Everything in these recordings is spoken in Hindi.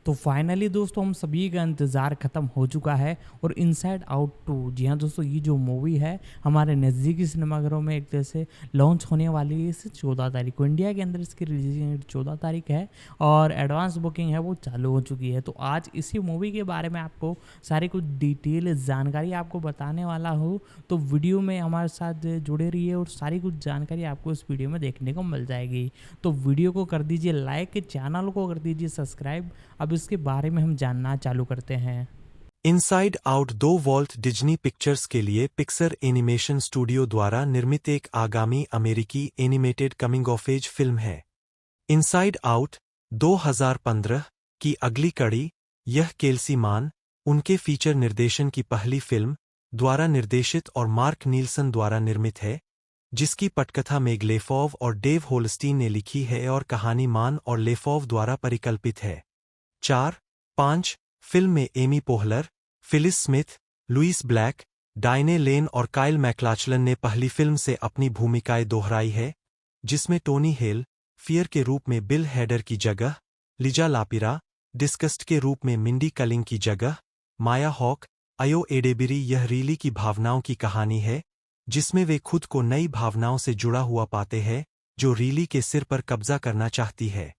तो फाइनली दोस्तों हम सभी का इंतज़ार ख़त्म हो चुका है और इनसाइड आउट 2 जी हाँ दोस्तों, ये जो मूवी है हमारे नज़दीकी सिनेमाघरों में एक तरह से लॉन्च होने वाली है इस 14 तारीख को। इंडिया के अंदर इसकी रिलीजिंग 14 तारीख है और एडवांस बुकिंग है वो चालू हो चुकी है। तो आज इसी मूवी के बारे में आपको सारी कुछ डिटेल जानकारी आपको बताने वाला हूँ, तो वीडियो में हमारे साथ जुड़े रहिए और सारी कुछ जानकारी आपको इस वीडियो में देखने को मिल जाएगी। तो वीडियो को कर दीजिए लाइक, चैनल को कर दीजिए सब्सक्राइब। अब इसके बारे में हम जानना चालू करते हैं। Inside out 2 Walt Disney pictures के लिए पिक्सर एनिमेशन स्टूडियो द्वारा निर्मित एक आगामी अमेरिकी animated coming of age film है। इनसाइड आउट 2015 की अगली कड़ी, यह केल्सी मान, उनके फीचर निर्देशन की पहली फिल्म, द्वारा निर्देशित और मार्क नील्सन द्वारा निर्मित है, जिसकी पटकथा मेग लेफोव और डेव होलस्टीन ने लिखी है और कहानी मान और लेफोव द्वारा परिकल्पित है। 4-5 फिल्म में Amy Poehler, Phyllis Smith, Lewis Black, Diane Lane और काइल मैक्लाचलन ने पहली फिल्म से अपनी भूमिकाएं दोहराई है, जिसमें टोनी हेल, फियर के रूप में बिल हेडर की जगह, लिजा लापिरा, डिस्कस्ट के रूप में मिंडी कलिंग की जगह, माया हॉक, अयो एडेबिरी। यह रीली की भावनाओं की कहानी है, जिसमें वे खुद को नई भावनाओं से जुड़ा हुआ पाते हैं, जो रीली के सिर पर कब्जा करना चाहती है।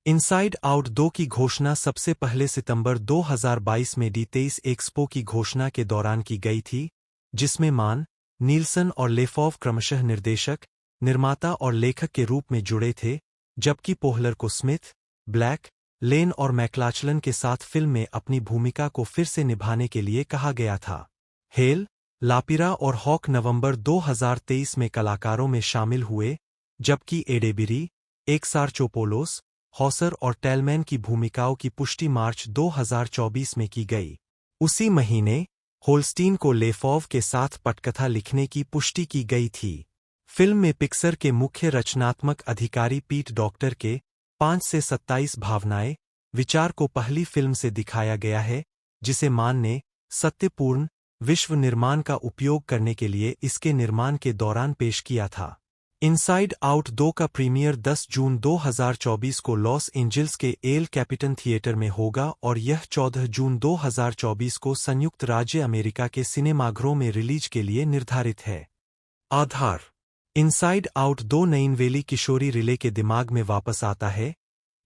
इनसाइड आउट 2 की घोषणा सबसे पहले सितंबर 2022 में D23 एक्सपो की घोषणा के दौरान की गई थी, जिसमें मान, नील्सन और लेफोव क्रमशः निर्देशक, निर्माता और लेखक के रूप में जुड़े थे, जबकि पोहलर को स्मिथ, ब्लैक, लेन और मैक्लाचलन के साथ फिल्म में अपनी भूमिका को फिर से निभाने के लिए कहा गया था। हेल, लापिरा और हॉक नवंबर 2023 में कलाकारों में शामिल हुए, जबकि एडेबिरी, एक्सारचोपोलोस, हॉसर और टेलमैन की भूमिकाओं की पुष्टि मार्च 2024 में की गई। उसी महीने, होलस्टीन को लेफोव के साथ पटकथा लिखने की पुष्टि की गई थी। फिल्म में पिक्सर के मुख्य रचनात्मक अधिकारी पीट डॉक्टर के 5 से 27 भावनाएं, विचार को पहली फिल्म से दिखाया गया है, जिसे मान ने सत्यपूर्ण विश्व निर्माण का उपयोग करने के लिए इसके निर्माण के दौरान पेश किया था। इनसाइड आउट 2 का प्रीमियर 10 जून 2024 को लॉस एंजल्स के एल कैपिटन थिएटर में होगा और यह 14 जून 2024 को संयुक्त राज्य अमेरिका के सिनेमाघरों में रिलीज के लिए निर्धारित है। आधार: इनसाइड आउट 2 नईनवेली किशोरी रिले के दिमाग में वापस आता है,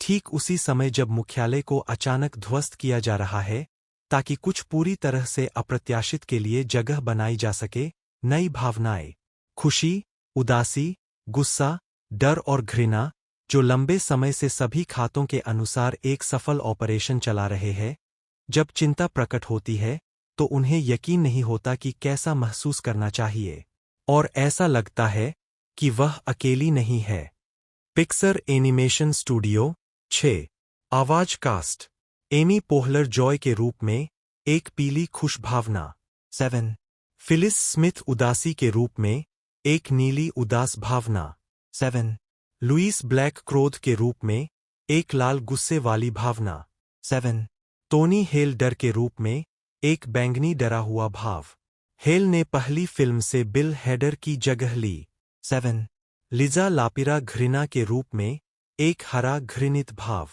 ठीक उसी समय जब मुख्यालय को अचानक ध्वस्त किया जा रहा है, ताकि कुछ पूरी तरह से अप्रत्याशित के लिए जगह बनाई जा सके। नई भावनाएं, खुशी, उदासी, गुस्सा, डर और घृणा, जो लंबे समय से सभी खातों के अनुसार एक सफल ऑपरेशन चला रहे हैं, जब चिंता प्रकट होती है, तो उन्हें यकीन नहीं होता कि कैसा महसूस करना चाहिए, और ऐसा लगता है कि वह अकेली नहीं है। Pixar animation studio. 6 आवाज कास्ट: एमी पोहलर जॉय के रूप में एक पीली खुश भावना। 7 फिलिस स्मिथ उदासी के रूप में एक नीली उदास भावना। 7 लुइस ब्लैक क्रोध के रूप में एक लाल गुस्से वाली भावना। 7 टोनी हेल डर के रूप में एक बैंगनी डरा हुआ भाव। हेल ने पहली फिल्म से बिल हेडर की जगह ली। 7 लिजा लापिरा घृणा के रूप में एक हरा घृणित भाव।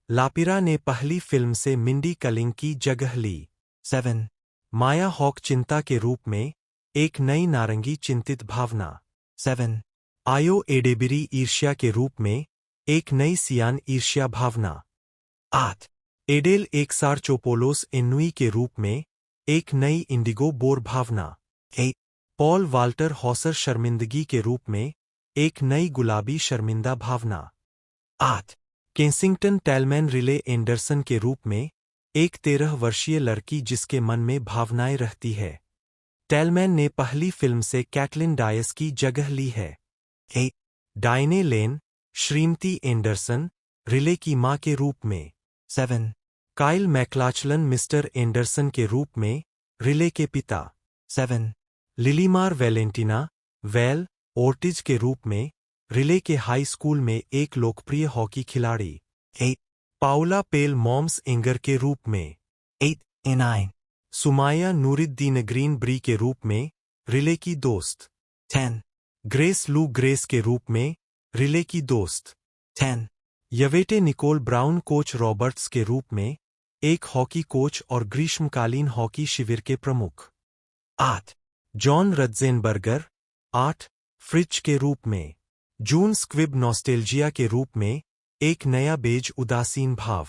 लापिरा ने पहली फिल्म से मिंडी कलिंग की जगह ली। 7 माया हॉक चिंता के रूप में एक नई नारंगी चिंतित भावना। 7 आयो एडेबिरी ईर्ष्या के रूप में एक नई सियान ईर्ष्या भावना। 8 एडेल एक्सारचोपोलोस एन्नुई के रूप में एक नई इंडिगो बोर भावना। 8 पॉल वाल्टर हॉसर शर्मिंदगी के रूप में एक नई गुलाबी शर्मिंदा भावना। 8 केंसिंगटन टेलमैन रिले एंडरसन के रूप में एक 13 वर्षीय लड़की जिसके मन में भावनाएं रहती है। टेलमैन ने पहली फिल्म से कैटलिन डायस की जगह ली है। 8 डायने लेन, श्रीमती एंडरसन, रिले की मां के रूप में। 7 काइल मैक्लाचलन मिस्टर एंडरसन के रूप में रिले के पिता। 7 लिलीमार वैलेंटिना, वेल ओर्टिज के रूप में रिले के हाई स्कूल में एक लोकप्रिय हॉकी खिलाड़ी। 8 पाउला पेल मॉम्स एंगर के रूप में। 8 9 सुमाया नूरिद्दीन ग्रीन ब्री के रूप में रिले की दोस्त। 10 ग्रेस लू ग्रेस के रूप में रिले की दोस्त। 10 Yvette Nicole Brown coach Roberts के रूप में, एक हॉकी कोच और ग्रीष्मकालीन हॉकी शिविर के प्रमुख। 8. जॉन रत्जेनबर्गर। 8. फ्रिज के रूप में, जून स्क्विब नॉस्टेल्जिया के रूप में, एक नया बेज उदासीन भाव।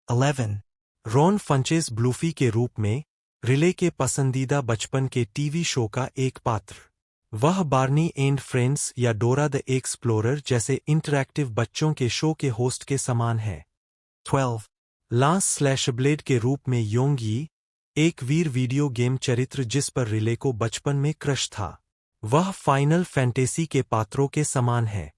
11. रॉन फंचेस ब्लूफी के रूप में, रिले के पसंदीदा बचपन के टीवी शो का एक पात्र। वह बार्नी एंड फ्रेंड्स या डोरा द एक्सप्लोरर जैसे इंटरैक्टिव बच्चों के शो के होस्ट के समान है। 12. लांस स्लैशब्लेड के रूप में योंगी, एक वीर वीडियो गेम चरित्र जिस पर रिले को बचपन में क्रश था। वह फाइनल फैंटेसी के पात्रों के समान है।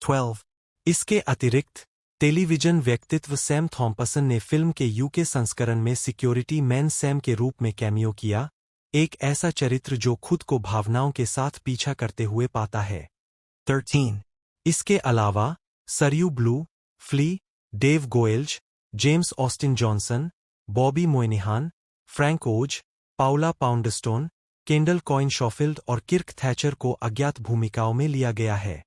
12. इसके अतिरिक्त टेलीविजन व्यक्तित्व सैम थॉम्पसन ने फिल्म के यूके संस्करण में सिक्योरिटी मैन सैम के रूप में कैमियो किया, एक ऐसा चरित्र जो खुद को भावनाओं के साथ पीछा करते हुए पाता है। 13. इसके अलावा Sarayu Blue, Flea, Dave Goelz, James Austin Johnson, Bobby Moynihan, Frank Oz, Paula Poundstone, Kendall Coyne Schofield और किर्क थैचर को अज्ञात भूमिकाओं में लिया गया है।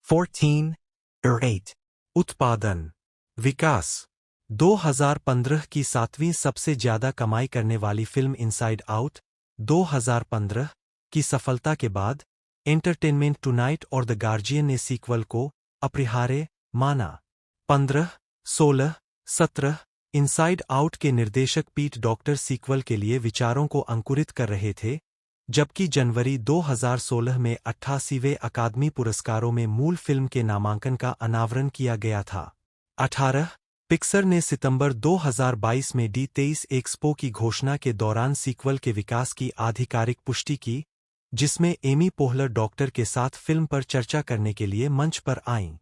14. उत्पादन, विकास। 2015 की 7वीं सबसे ज्यादा कमाई करने वाली फिल्म इनसाइड आउट 2015 की सफलता के बाद एंटरटेनमेंट टुनाइट और द गार्जियन ने सीक्वल को अपरिहार्य माना। 15, 16, 17 इनसाइड आउट के निर्देशक पीट डॉक्टर सीक्वल के लिए विचारों को अंकुरित कर रहे थे, जबकि जनवरी 2016 में 88वें अकादमी पुरस्कारों में मूल फिल्म के नामांकन का अनावरण किया गया था। 18 पिक्सर ने सितंबर 2022 में D23 एक्सपो की घोषणा के दौरान सीक्वल के विकास की आधिकारिक पुष्टि की, जिसमें एमी पोहलर डॉक्टर के साथ फिल्म पर चर्चा करने के लिए मंच पर आईं।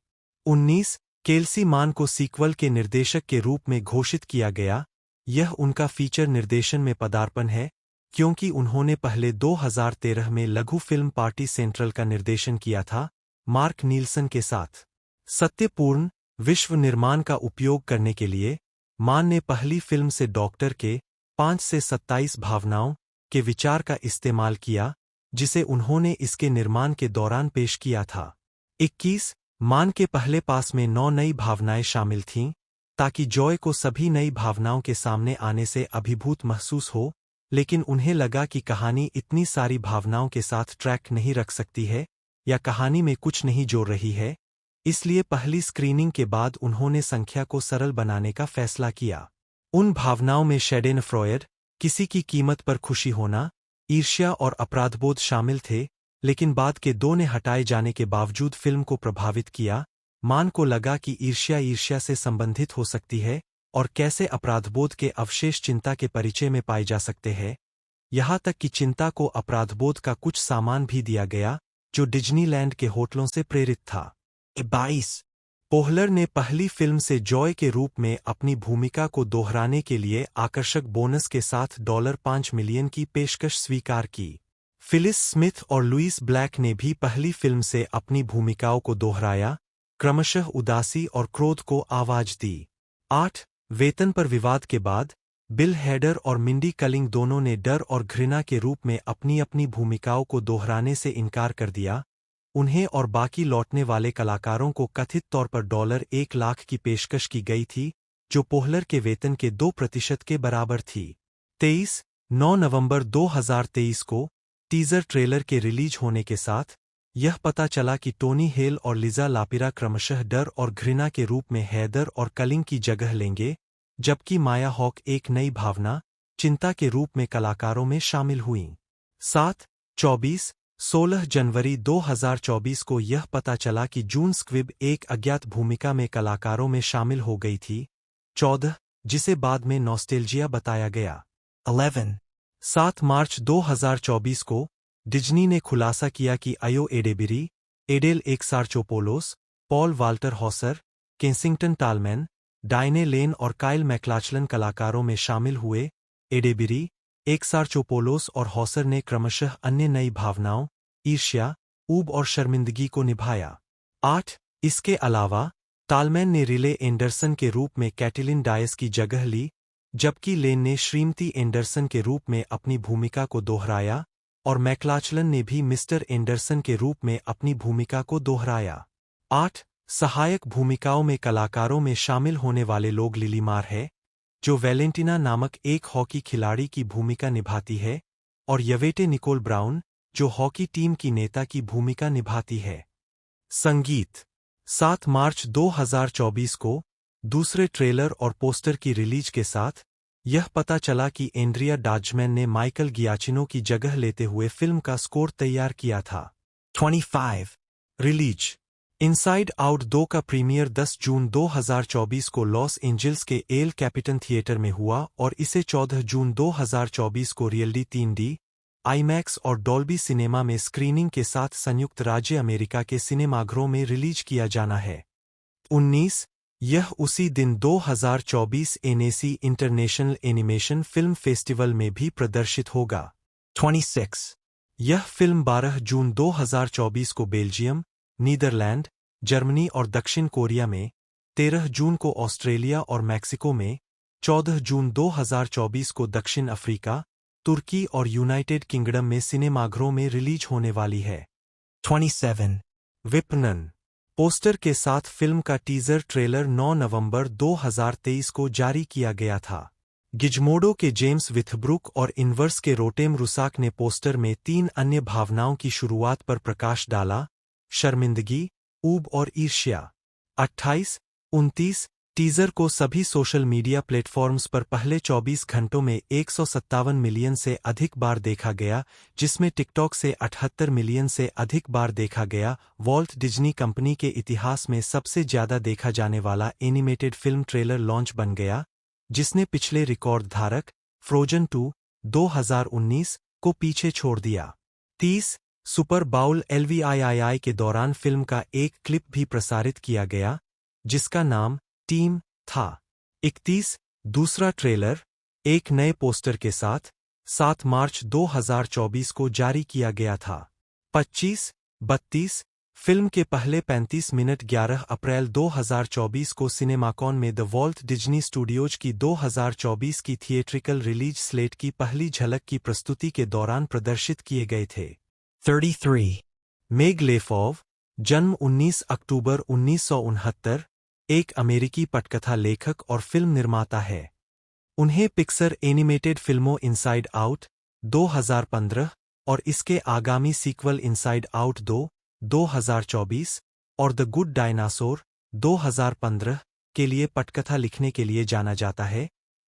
19 केल्सी मान को सीक्वल के निर्देशक के रूप में घोषित किया गया। यह उनका फीचर निर्देशन में पदार्पण है, क्योंकि उन्होंने पहले 2013 में लघु फिल्म पार्टी सेंट्रल का निर्देशन किया था, मार्क नील्सन के साथ। सत्यपूर्ण विश्व निर्माण का उपयोग करने के लिए मान ने पहली फिल्म से डॉक्टर के 5 से 27 भावनाओं के विचार का इस्तेमाल किया, जिसे उन्होंने इसके निर्माण के दौरान पेश किया था। 21 मान के पहले पास में 9 नई भावनाएं शामिल थीं, ताकि जॉय को सभी नई भावनाओं के सामने आने से अभिभूत महसूस हो, लेकिन उन्हें लगा कि कहानी इतनी सारी भावनाओं के साथ ट्रैक नहीं रख सकती है या कहानी में कुछ नहीं जोड़ रही है, इसलिए पहली स्क्रीनिंग के बाद उन्होंने संख्या को सरल बनाने का फैसला किया। उन भावनाओं में शेडेनफ्रॉयड, किसी की कीमत पर खुशी होना, ईर्ष्या और अपराधबोध शामिल थे, लेकिन बाद के 2 ने हटाए जाने के बावजूद फिल्म को प्रभावित किया। मान को लगा कि ईर्ष्या से संबंधित हो सकती है और कैसे अपराधबोध के अवशेष चिंता के परिचय में पाए जा सकते हैं, यहाँ तक कि चिंता को अपराधबोध का कुछ सामान भी दिया गया, जो डिज्नीलैंड के होटलों से प्रेरित था। 22 पोहलर ने पहली फिल्म से जॉय के रूप में अपनी भूमिका को दोहराने के लिए आकर्षक बोनस के साथ $5 मिलियन की पेशकश स्वीकार की। फिलिस स्मिथ और लुइस ब्लैक ने भी पहली फिल्म से अपनी भूमिकाओं को दोहराया, क्रमशः उदासी और क्रोध को आवाज दी। 8 वेतन पर विवाद के बाद बिल हेडर और मिंडी कलिंग दोनों ने डर और घृणा के रूप में अपनी अपनी भूमिकाओं को दोहराने से इनकार कर दिया। उन्हें और बाकी लौटने वाले कलाकारों को कथित तौर पर $1 लाख की पेशकश की गई थी, जो पोहलर के वेतन के 2% के बराबर थी। 23 9 नवंबर 2023 को टीजर ट्रेलर के रिलीज होने के साथ यह पता चला कि टोनी हेल और लिजा लापिरा क्रमशः डर और घृणा के रूप में हैदर और कलिंग की जगह लेंगे, जबकि माया हॉक एक नई भावना, चिंता के रूप में कलाकारों में शामिल हुईं। 7 24 16 जनवरी 2024 को यह पता चला कि जून स्क्विब एक अज्ञात भूमिका में कलाकारों में शामिल हो गई थी। 14 जिसे बाद में नॉस्टेल्जिया बताया गया। 11 7 मार्च 2024 को डिज्नी ने खुलासा किया कि Ayo Edebiri, Adele Exarchopoulos, Paul Walter Hauser, Kensington Tallman, Diane Lane और काइल मैक्लाचलन कलाकारों में शामिल हुए। एडेबिरी, एक्सार्चोपोलोस और हॉसर ने क्रमशः अन्य नई भावनाओं, ईर्ष्या, ऊब और शर्मिंदगी को निभाया। 8 इसके अलावा टालमैन ने रिले एंडरसन के रूप में कैटिलिन डायस की जगह ली, जबकि लेन ने श्रीमती एंडरसन के रूप में अपनी भूमिका को दोहराया और मैक्लाचलन ने भी मिस्टर एंडरसन के रूप में अपनी भूमिका को दोहराया। 8 सहायक भूमिकाओं में कलाकारों में शामिल होने वाले लोग लिली मार है, जो वैलेंटिना नामक एक हॉकी खिलाड़ी की भूमिका निभाती है, और यवेटे निकोल ब्राउन, जो हॉकी टीम की नेता की भूमिका निभाती है। संगीत 7 मार्च 2024 को दूसरे ट्रेलर और पोस्टर की रिलीज के साथ यह पता चला कि एंड्रिया डाजमैन ने माइकल गियाचिनो की जगह लेते हुए फिल्म का स्कोर तैयार किया था। 25 रिलीज इनसाइड आउट 2 का प्रीमियर 10 जून 2024 को लॉस एंजल्स के एल कैपिटन थिएटर में हुआ और इसे 14 जून 2024 को रियल्टी 3D, आईमैक्स और डॉल्बी सिनेमा में स्क्रीनिंग के साथ संयुक्त राज्य अमेरिका के सिनेमाघरों में रिलीज किया जाना है। 19 यह उसी दिन 2024 NAC international animation film festival में भी प्रदर्शित होगा। 26 यह फिल्म 12 जून 2024 को बेल्जियम, नीदरलैंड, जर्मनी और दक्षिण कोरिया में, 13 जून को ऑस्ट्रेलिया और मैक्सिको में, 14 जून 2024 को दक्षिण अफ्रीका, तुर्की और यूनाइटेड किंगडम में सिनेमाघरों में रिलीज होने वाली है। 27 विपणन पोस्टर के साथ फिल्म का टीजर ट्रेलर 9 नवंबर 2023 को जारी किया गया था। गिजमोडो के जेम्स विथब्रुक और इनवर्स के रोटेम रुसाक ने पोस्टर में 3 अन्य भावनाओं की शुरुआत पर प्रकाश डाला: शर्मिंदगी, ऊब और ईर्ष्या। 28-29 टीजर को सभी सोशल मीडिया प्लेटफॉर्म्स पर पहले 24 घंटों में 157 मिलियन से अधिक बार देखा गया, जिसमें टिकटॉक से 78 मिलियन से अधिक बार देखा गया। वॉल्ट डिज्नी कंपनी के इतिहास में सबसे ज्यादा देखा जाने वाला एनिमेटेड फिल्म ट्रेलर लॉन्च बन गया, जिसने पिछले रिकॉर्ड धारक फ्रोजन 2 2019 को पीछे छोड़ दिया। 30 सुपर बाउल LVIII के दौरान फिल्म का एक क्लिप भी प्रसारित किया गया, जिसका नाम टीम था। 31 दूसरा ट्रेलर एक नए पोस्टर के साथ 7 मार्च 2024 को जारी किया गया था। 25-32 फिल्म के पहले 35 मिनट 11 अप्रैल 2024 को सिनेमाकॉन में द वॉल्ट डिज्नी स्टूडियोज की 2024 की थिएट्रिकल रिलीज स्लेट की पहली झलक की प्रस्तुति के दौरान प्रदर्शित किए गए थे। 33 मेग लेफोव, जन्म 19 अक्टूबर 1969, एक अमेरिकी पटकथा लेखक और फिल्म निर्माता है। उन्हें पिक्सर एनिमेटेड फिल्मों इनसाइड आउट 2015 और इसके आगामी सीक्वल इनसाइड आउट 2 2024 और द गुड डायनासोर 2015 के लिए पटकथा लिखने के लिए जाना जाता है,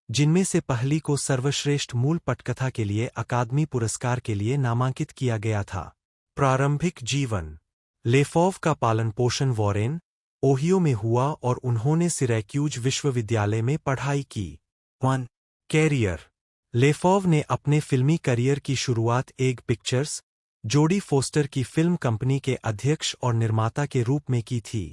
जिनमें से पहली को सर्वश्रेष्ठ मूल पटकथा के लिए अकादमी पुरस्कार के लिए नामांकित किया गया था। प्रारंभिक जीवन लेफोव का पालन पोषण वॉरेन, ओहियो में हुआ और उन्होंने सिरैक्यूज विश्वविद्यालय में पढ़ाई की। 1 कैरियर लेफोव ने अपने फिल्मी करियर की शुरुआत एग पिक्चर्स, जोडी फोस्टर की फिल्म कंपनी के अध्यक्ष और निर्माता के रूप में की थी।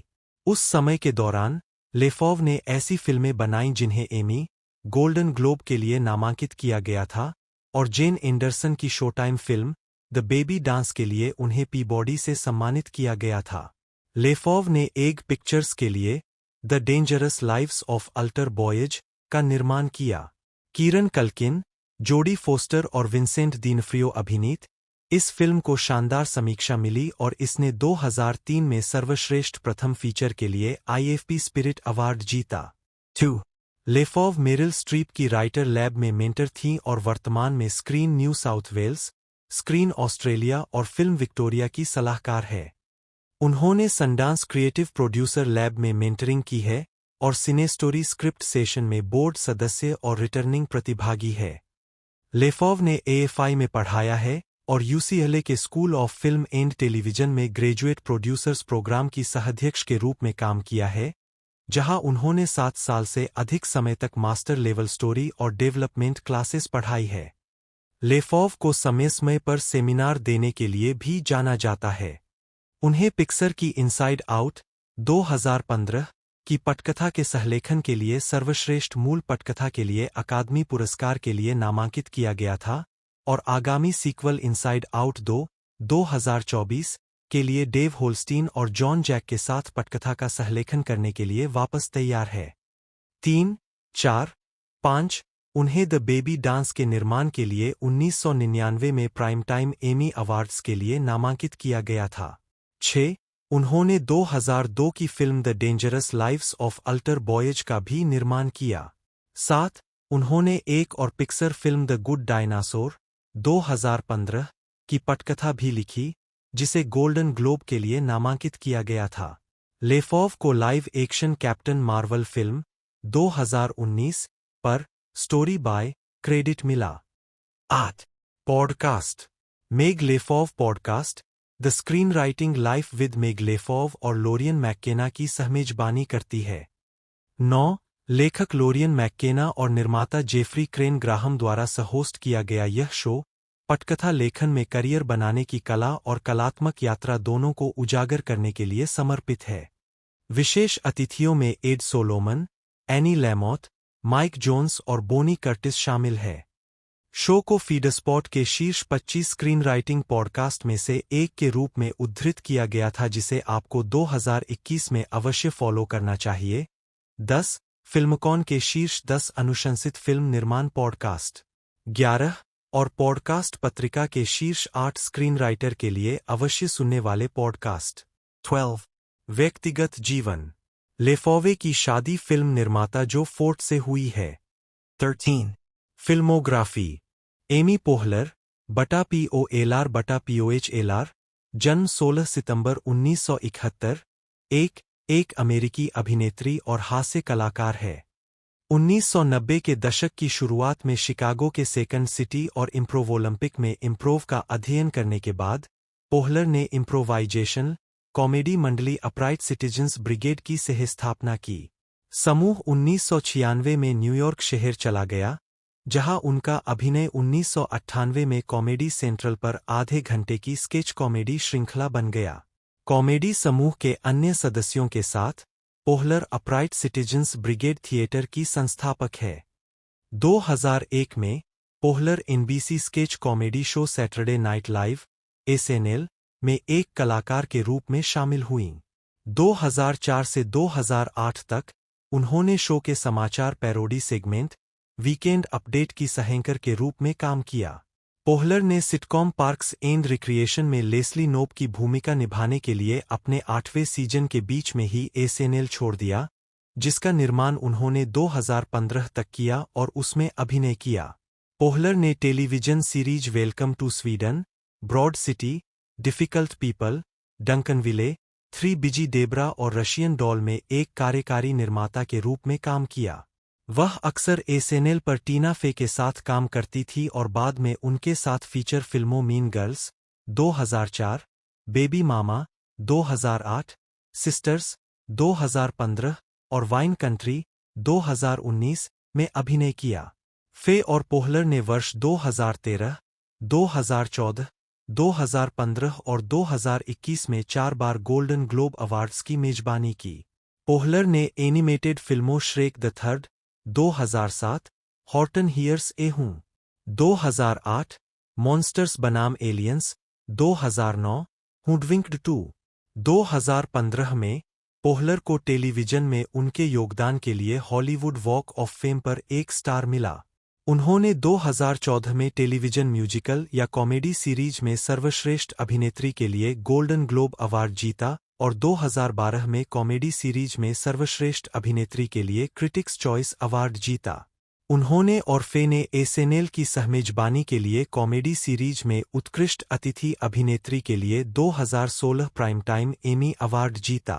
उस समय के दौरान लेफोव ने ऐसी फिल्में बनाईं जिन्हें एमी, गोल्डन ग्लोब के लिए नामांकित किया गया था, और जेन एंडरसन की showtime film the baby dance के लिए उन्हें पीबॉडी से सम्मानित किया गया था। लेफोव ने एग पिक्चर्स के लिए the dangerous lives of alter boys का निर्माण किया। कीरन कल्किन, जोडी फोस्टर और विंसेंट डीनफ्रियो अभिनीत इस फिल्म को शानदार समीक्षा मिली और इसने 2003 में सर्वश्रेष्ठ प्रथम फीचर के लिए IFP स्पिरिट अवार्ड जीता। 2 लेफोव मेरिल स्ट्रीप की राइटर लैब में मेंटर थीं और वर्तमान में Screen New South Wales, Screen Australia और फिल्म विक्टोरिया की सलाहकार है। उन्होंने सनडांस क्रिएटिव प्रोड्यूसर लैब में मेंटरिंग की है और सिनेस्टोरी स्क्रिप्ट सेशन में बोर्ड सदस्य और रिटर्निंग प्रतिभागी है। लेफोव ने AFI में पढ़ाया है और UCLA के school of film and television में ग्रेजुएट प्रोड्यूसर्स प्रोग्राम की सहाध्यक्ष के रूप में काम किया है, जहां उन्होंने 7 साल से अधिक समय तक मास्टर लेवल स्टोरी और डेवलपमेंट क्लासेस पढ़ाई है। लेफोव को समय समय पर सेमिनार देने के लिए भी जाना जाता है। उन्हें पिक्सर की इनसाइड आउट 2015 की पटकथा के सहलेखन के लिए सर्वश्रेष्ठ मूल पटकथा के लिए अकादमी पुरस्कार के लिए नामांकित किया गया था और आगामी सीक्वल इनसाइड आउट 2 2024 के लिए डेव होल्स्टीन और जॉन जैक के साथ पटकथा का सहलेखन करने के लिए वापस तैयार है। 3, 4, 5 उन्हें द बेबी डांस के निर्माण के लिए 1999 में प्राइम टाइम एमी अवार्ड्स के लिए नामांकित किया गया था। 6 उन्होंने 2002 की film the dangerous lives of alter boys का भी निर्माण किया। 7. उन्होंने एक और Pixar film the good dinosaur 2015 की पटकथा भी लिखी, जिसे गोल्डन ग्लोब के लिए नामांकित किया गया था। लेफोव को live action Captain Marvel film 2019 पर स्टोरी बाय क्रेडिट मिला। 8. Podcast. Meg LeFauve podcast The Screenwriting Life with Meg LeFauve और लोरियन मैककेना की सहमेजबानी करती है। 9. लेखक लोरियन मैककेना और निर्माता जेफरी क्रेन ग्राहम द्वारा सहोस्ट किया गया यह शो पटकथा लेखन में करियर बनाने की कला और कलात्मक यात्रा दोनों को उजागर करने के लिए समर्पित है। विशेष अतिथियों में Ed Solomon, Annie Lamothe, Mike Jones और बोनी कर्टिस शामिल है। शो को फीडस्पॉट के शीर्ष 25 स्क्रीन राइटिंग पॉडकास्ट में से एक के रूप में उद्धृत किया गया था, जिसे आपको 2021 में अवश्य फॉलो करना चाहिए। 10. फिल्मकॉन के शीर्ष 10 अनुशंसित फिल्म निर्माण पॉडकास्ट। 11. और पॉडकास्ट पत्रिका के शीर्ष 8 स्क्रीन राइटर के लिए अवश्य सुनने वाले पॉडकास्ट। 12. व्यक्तिगत जीवन। लेफोवे की शादी फिल्म निर्माता जो फोर्ट से हुई है। 13. फिल्मोग्राफी। एमी पोहलर बटा POLR बटा POHLR, जन्म 16 सितंबर 1971, एक अमेरिकी अभिनेत्री और हास्य कलाकार है। 1990 के दशक की शुरुआत में शिकागो के सेकंड सिटी और इम्प्रोव ओलंपिक में इम्प्रोव का अध्ययन करने के बाद पोहलर ने इम्प्रोवाइजेशन कॉमेडी मंडली अपराइट सिटीजन्स ब्रिगेड की सहस्थापना की। समूह 1996 में न्यूयॉर्क शहर चला गया, जहां उनका अभिनय 1998 में कॉमेडी सेंट्रल पर आधे घंटे की स्केच कॉमेडी श्रृंखला बन गया। कॉमेडी समूह के अन्य सदस्यों के साथ पोहलर अपराइट सिटीजन्स ब्रिगेड थिएटर की संस्थापक है। 2001 में पोहलर NBC sketch comedy show Saturday night live SNL में एक कलाकार के रूप में शामिल हुईं। 2004 से 2008 तक उन्होंने शो के समाचार पैरोडी सेगमेंट वीकेंड अपडेट की सह-एंकर के रूप में काम किया। पोहलर ने सिटकॉम पार्क्स एंड रिक्रिएशन में लेस्ली नोप की भूमिका निभाने के लिए अपने 8वें सीजन के बीच में ही SNL छोड़ दिया, जिसका निर्माण उन्होंने 2015 तक किया और उसमें अभिनय किया। पोहलर ने television series Welcome to Sweden, Broad City, Difficult People, Duncanville, 3 Busy Debra और रशियन डॉल में एक कार्यकारी निर्माता के रूप में काम किया। वह अक्सर SNL पर टीना फे के साथ काम करती थी और बाद में उनके साथ फीचर फिल्मों मीन गर्ल्स 2004, बेबी मामा 2008, सिस्टर्स 2015 और वाइन कंट्री 2019 में अभिनय किया। फे और पोहलर ने वर्ष 2013, 2014, 2015 और 2021 में 4 बार गोल्डन ग्लोब अवार्ड्स की मेजबानी की। पोहलर ने एनिमेटेड फिल्मों Shrek the Third 2007, Horton Hears a Who 2008, monsters बनाम एलियंस 2009, हुडविंक्ड 2 2015 में पोहलर को टेलीविजन में उनके योगदान के लिए हॉलीवुड वॉक ऑफ फेम पर एक स्टार मिला। उन्होंने 2014 में टेलीविजन म्यूजिकल या कॉमेडी सीरीज में सर्वश्रेष्ठ अभिनेत्री के लिए गोल्डन ग्लोब अवार्ड जीता और 2012 में कॉमेडी सीरीज में सर्वश्रेष्ठ अभिनेत्री के लिए क्रिटिक्स चॉइस अवार्ड जीता। उन्होंने और फे ने SNL की सहमेजबानी के लिए कॉमेडी सीरीज में उत्कृष्ट अतिथि अभिनेत्री के लिए 2016 प्राइम टाइम एमी अवार्ड जीता।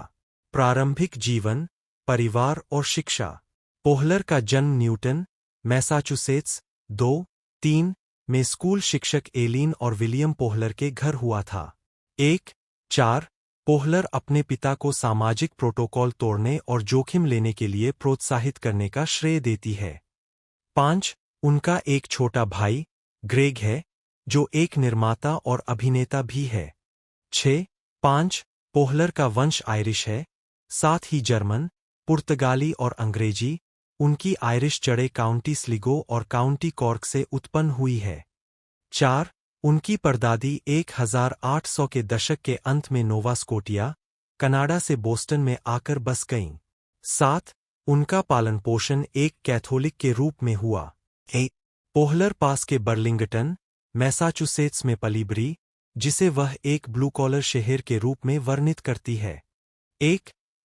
प्रारंभिक जीवन, परिवार और शिक्षा। पोहलर का जन्म न्यूटन, मैसाचुसेट्स 2-3 में स्कूल शिक्षक एलिन और विलियम पोहलर के घर हुआ था। 1-4 पोहलर अपने पिता को सामाजिक प्रोटोकॉल तोड़ने और जोखिम लेने के लिए प्रोत्साहित करने का श्रेय देती है। 5 उनका एक छोटा भाई ग्रेग है, जो एक निर्माता और अभिनेता भी है। 6-5 पोहलर का वंश आयरिश है, साथ ही जर्मन, पुर्तगाली और अंग्रेजी। उनकी आयरिश जड़ें काउंटी स्लिगो और काउंटी कॉर्क से उत्पन्न हुई है। 4 उनकी परदादी 1800 के दशक के अंत में नोवा स्कोटिया, कनाडा से बोस्टन में आकर बस गईं। 7 उनका पालन पोषण एक कैथोलिक के रूप में हुआ। 8 पोहलर पास के बर्लिंगटन, मैसाचुसेट्स में पली बड़ी, जिसे वह एक ब्लू कॉलर शहर के रूप में वर्णित करती है।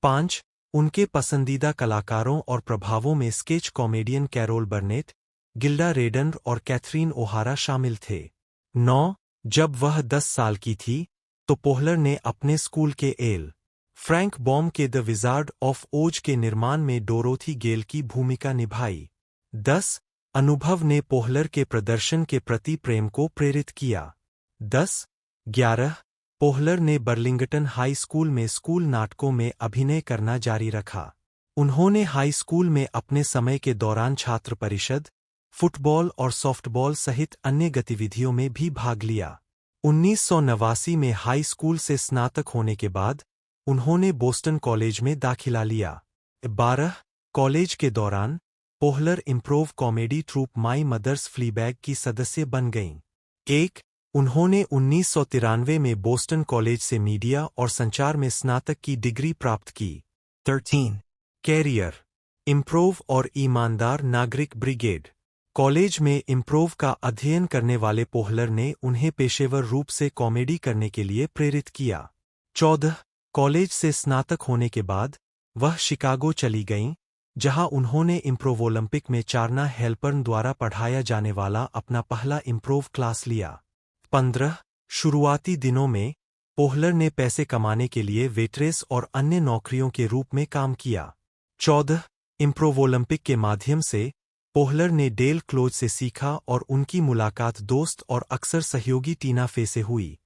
5 उनके पसंदीदा कलाकारों और प्रभावों में sketch comedian Carol Burnett, Gilda Radner और कैथरीन ओहारा शामिल थे। 9 जब वह 10 साल की थी तो पोहलर ने अपने स्कूल के एल फ्रैंक बॉम के द विजार्ड ऑफ ओज के निर्माण में डोरोथी गेल की भूमिका निभाई। 10 अनुभव ने पोहलर के प्रदर्शन के प्रति प्रेम को प्रेरित किया। 11 पोहलर ने बर्लिंगटन हाई स्कूल में स्कूल नाटकों में अभिनय करना जारी रखा। उन्होंने हाई स्कूल में अपने समय के दौरान छात्र परिषद, फुटबॉल और सॉफ्टबॉल सहित अन्य गतिविधियों में भी भाग लिया। 1989 में हाई स्कूल से स्नातक होने के बाद उन्होंने बोस्टन कॉलेज में दाखिला लिया। 12 कॉलेज के दौरान Poehler improv comedy troupe My Mother's Fleabag की सदस्य बन गईं। 1 उन्होंने 1993 में बोस्टन कॉलेज से मीडिया और संचार में स्नातक की डिग्री प्राप्त की। 13 कैरियर इम्प्रोव और ईमानदार नागरिक ब्रिगेड। कॉलेज में इम्प्रोव का अध्ययन करने वाले पोहलर ने उन्हें पेशेवर रूप से कॉमेडी करने के लिए प्रेरित किया। 14 कॉलेज से स्नातक होने के बाद वह शिकागो चली गईं, जहां उन्होंने इम्प्रोव ओलंपिक में चारना हेल्पर्न द्वारा पढ़ाया जाने वाला अपना पहला इम्प्रोव क्लास लिया। 15 शुरुआती दिनों में पोहलर ने पैसे कमाने के लिए वेट्रेस और अन्य नौकरियों के रूप में काम किया। 14 इम्प्रोव ओलंपिक के माध्यम से पोहलर ने डेल क्लोज से सीखा और उनकी मुलाकात दोस्त और अक्सर सहयोगी टीना फे से हुई।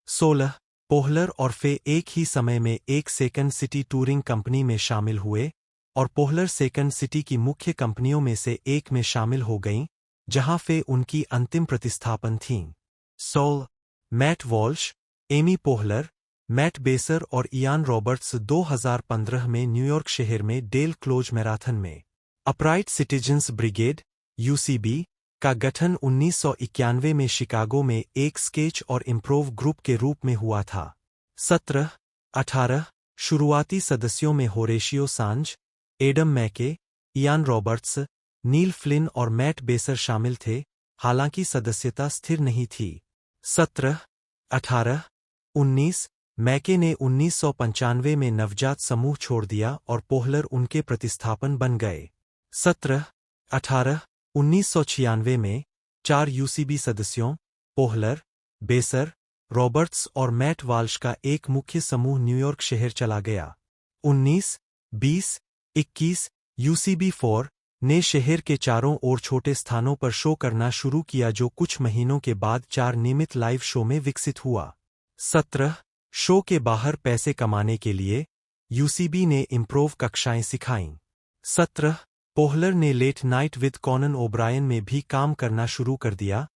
16 पोहलर और फे एक ही समय में एक सेकंड सिटी टूरिंग कंपनी में शामिल हुए और पोहलर सेकंड सिटी की मुख्य कंपनियों में से एक में शामिल हो गईं, जहां फे उनकी अंतिम प्रतिस्थापन थीं। 16 मैट वॉल्श, एमी पोहलर, मैट बेसर और इयान रॉबर्ट्स 2015 में न्यूयॉर्क शहर में डेल क्लोज मैराथन में अपराइट सिटीजन्स ब्रिगेड (UCB) का गठन 1991 में शिकागो में एक स्केच और इम्प्रोव ग्रुप के रूप में हुआ था। 17-18 शुरुआती सदस्यों में होरेशियो सांज, एडम मैके, इयान रॉबर्ट्स, नील फ्लिन और मैट बेसर शामिल थे, हालांकि सदस्यता स्थिर नहीं थी। 17-18-19 मैके ने 1995 में नवजात समूह छोड़ दिया और पोहलर उनके प्रतिस्थापन बन गए। 17-18 1996 में 4 UCB सदस्यों पोहलर, बेसर, रॉबर्ट्स और मैट वाल्श का एक मुख्य समूह न्यूयॉर्क शहर चला गया। 19-20-21 UCB4 ने शहर के चारों ओर छोटे स्थानों पर शो करना शुरू किया, जो कुछ महीनों के बाद 4 नियमित लाइव शो में विकसित हुआ। 17 शो के बाहर पैसे कमाने के लिए UCB ने इम्प्रोव कक्षाएं सिखाईं। 17 पोहलर ने Late Night with Conan O'Brien में भी काम करना शुरू कर दिया,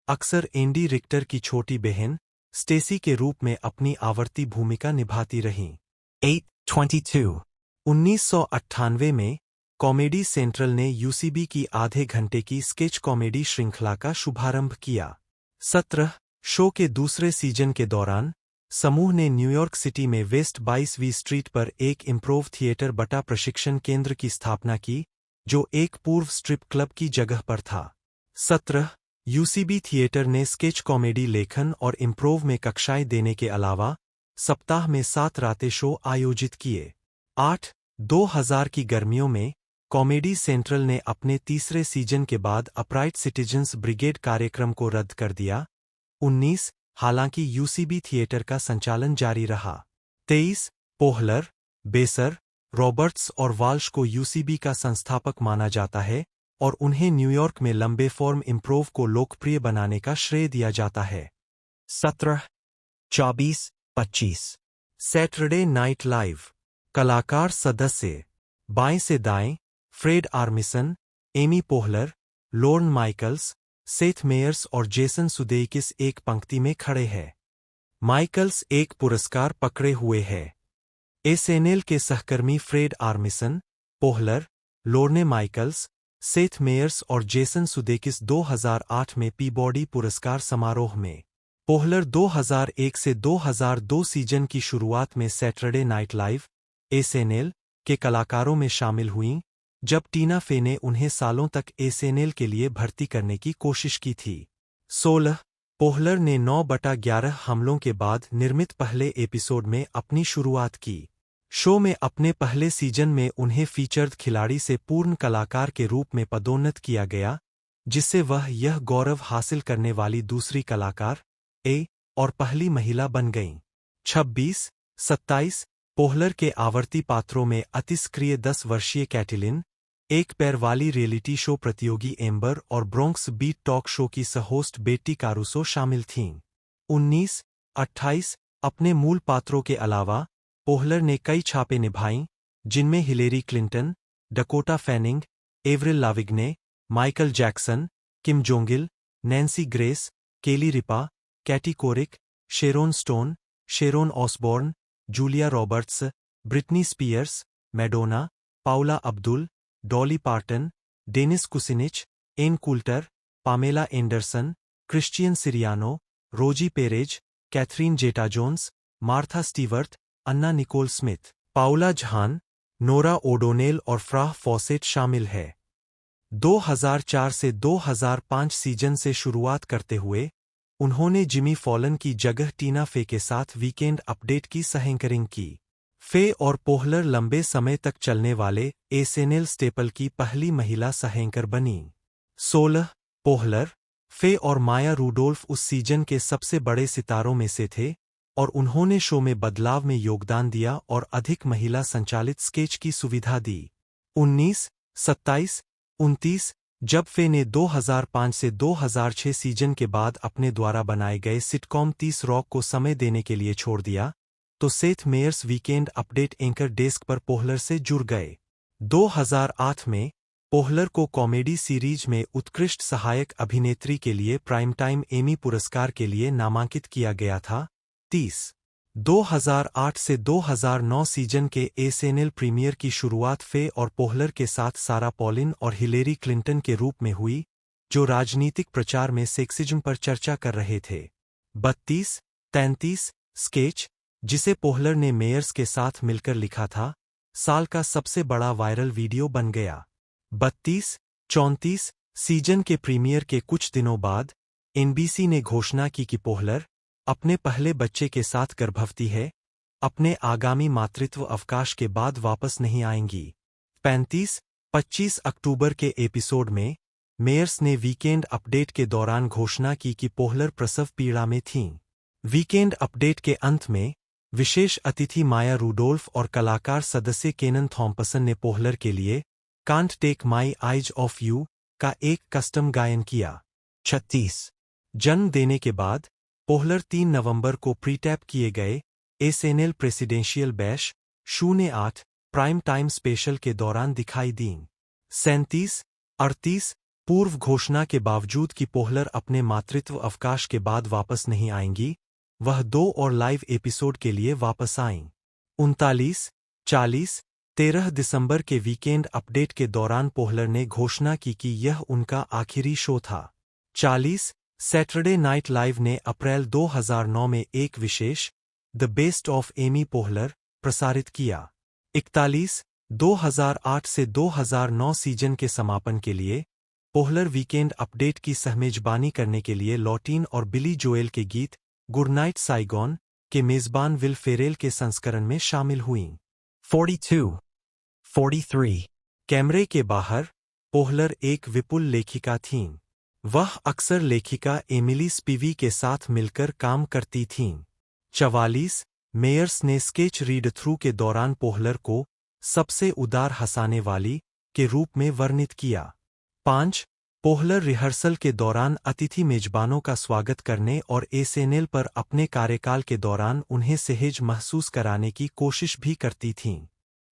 अक्सर एंडी रिक्टर की छोटी बहन स्टेसी के रूप में अपनी आवर्ती भूमिका निभाती रहीं। 8-22 1998 में कॉमेडी सेंट्रल ने UCB की आधे घंटे की स्केच कॉमेडी श्रृंखला का शुभारंभ किया। 17 शो के दूसरे सीजन के दौरान समूह ने न्यूयॉर्क सिटी में वेस्ट 22वीं स्ट्रीट पर एक इम्प्रोव थिएटर बटा प्रशिक्षण केंद्र की स्थापना की, जो एक पूर्व स्ट्रिप क्लब की जगह पर था। 17 UCB थिएटर ने स्केच कॉमेडी लेखन और इम्प्रोव में कक्षाएं देने के अलावा सप्ताह में 7 रातें शो आयोजित किए। 8 2000 की गर्मियों में कॉमेडी सेंट्रल ने अपने तीसरे सीजन के बाद अपराइट सिटीजन्स ब्रिगेड कार्यक्रम को रद्द कर दिया। 19 हालांकि UCB थिएटर का संचालन जारी रहा। 23 पोहलर, बेसर, रॉबर्ट्स और वाल्श को UCB का संस्थापक माना जाता है और उन्हें न्यूयॉर्क में लंबे फॉर्म इम्प्रोव को लोकप्रिय बनाने का श्रेय दिया जाता है। 17-24-25 सैटरडे नाइट लाइव कलाकार सदस्य बाएं से दाएं Fred Armisen, Amy Poehler, Lorne Michaels, Seth Meyers और जेसन सुदेइकिस एक पंक्ति में खड़े हैं। माइकल्स एक पुरस्कार पकड़े हुए है। SNL के सहकर्मी फ्रेड आर्मिसन, पोहलर, लॉर्ने माइकल्स, सेथ मेयर्स और जेसन सुदेकिस 2008 में पीबॉडी पुरस्कार समारोह में। पोहलर 2001 से 2002 सीजन की शुरुआत में सैटरडे नाइट लाइव SNL के कलाकारों में शामिल हुईं, जब टीना फे ने उन्हें सालों तक SNL के लिए भर्ती करने की कोशिश की थी। 16 पोहलर ने 9/11 हमलों के बाद निर्मित पहले एपिसोड में अपनी शुरुआत की। शो में अपने पहले सीजन में उन्हें फीचर्ड खिलाड़ी से पूर्ण कलाकार के रूप में पदोन्नत किया गया, जिससे वह यह गौरव हासिल करने वाली दूसरी कलाकार और पहली महिला बन गईं। 26-27 पोहलर के आवर्ती पात्रों में अतिसक्रिय 10 वर्षीय कैटिलिन, एक पैर वाली रियलिटी शो प्रतियोगी एम्बर और ब्रोंक्स बीट टॉक शो की सह-होस्ट बेट्टी कारूसो शामिल थीं। 19-28 अपने मूल पात्रों के अलावा पोहलर ने कई छापें निभाईं, जिनमें Hillary Clinton, Dakota Fanning, Avril Lavigne, Michael Jackson, Kim Jong il, Nancy Grace, Kelly Ripa, Katie Couric, Sharon Stone, Sharon Osbourne, Julia Roberts, Britney Spears, Madonna, Paula Abdul, Dolly Parton, Dennis Kucinich, Ann Coulter, Pamela Anderson, Christian Siriano, Rosie Perez, Catherine Zeta Jones, Martha Stewart, Anna Nicole Smith, Paula Zahn, Norah O'Donnell और फ्राह फॉसेट शामिल है। 2004 से 2005 सीजन से शुरुआत करते हुए उन्होंने जिमी फॉलन की जगह टीना फे के साथ वीकेंड अपडेट की सह-एंकरिंग की। फे और पोहलर लंबे समय तक चलने वाले एसएनएल स्टेपल की पहली महिला सह-एंकर बनीं। 16 पोहलर, फे और माया रूडोल्फ उस सीजन के सबसे बड़े सितारों में से थे और उन्होंने शो में बदलाव में योगदान दिया और अधिक महिला संचालित स्केच की सुविधा दी। 19-27-29 जब फे ने 2005 से 2006 सीजन के बाद अपने द्वारा बनाए गए सिटकॉम 30 रॉक को समय देने के लिए छोड़ दिया, तो Seth Meyers Weekend Update anchor desk पर पोहलर से जुड़ गए। 2008 में पोहलर को कॉमेडी सीरीज में उत्कृष्ट सहायक अभिनेत्री के लिए प्राइम टाइम एमी पुरस्कार के लिए नामांकित किया गया था। 2008 से 2009 सीजन के एसएनएल प्रीमियर की शुरुआत फे और पोहलर के साथ सारा पॉलिन और हिलेरी क्लिंटन के रूप में हुई, जो राजनीतिक प्रचार में सेक्सिज्म पर चर्चा कर रहे थे। 32-33 स्केच, जिसे पोहलर ने मेयर्स के साथ मिलकर लिखा था, साल का सबसे बड़ा वायरल वीडियो बन गया। 32-34 सीजन के प्रीमियर के कुछ दिनों बाद एनबीसी ने घोषणा की कि पोहलर अपने पहले बच्चे के साथ गर्भवती है, अपने आगामी मातृत्व अवकाश के बाद वापस नहीं आएंगी। 35-25 अक्टूबर के एपिसोड में मेयर्स ने वीकेंड अपडेट के दौरान घोषणा की कि पोहलर प्रसव पीड़ा में थीं। वीकेंड अपडेट के अंत में विशेष अतिथि माया रूडोल्फ और कलाकार सदस्य केनन थॉम्पसन ने पोहलर के लिए can't take my eyes off you का एक कस्टम गायन किया। 36 जन्म देने के बाद पोहलर 3 नवंबर को प्रीटैप किए गए SNL presidential bash 08 prime time special के दौरान दिखाई दीं। 37-38 पूर्व घोषणा के बावजूद कि पोहलर अपने मातृत्व अवकाश के बाद वापस नहीं आएंगी, वह 2 और लाइव एपिसोड के लिए वापस आईं। 39-40 13 दिसंबर के वीकेंड अपडेट के दौरान पोहलर ने घोषणा की कि यह उनका आखिरी शो था। 40 सैटरडे नाइट लाइव ने अप्रैल 2009 में एक विशेष द बेस्ट ऑफ एमी पोहलर प्रसारित किया। 41 2008 से 2009 सीजन के समापन के लिए पोहलर वीकेंड अपडेट की सहमेजबानी करने के लिए लॉटीन और बिली जोएल के गीत गुड नाइट साइगॉन के मेजबान विल फेरेल के संस्करण में शामिल हुईं। 42-43 कैमरे के बाहर पोहलर एक विपुल लेखिका थीं। वह अक्सर लेखिका एमिली स्पिवी के साथ मिलकर काम करती थीं। 44 मेयर्स ने स्केच रीड थ्रू के दौरान पोहलर को सबसे उदार हंसाने वाली के रूप में वर्णित किया। 5 पोहलर रिहर्सल के दौरान अतिथि मेजबानों का स्वागत करने और एसएनएल पर अपने कार्यकाल के दौरान उन्हें सहज महसूस कराने की कोशिश भी करती थीं।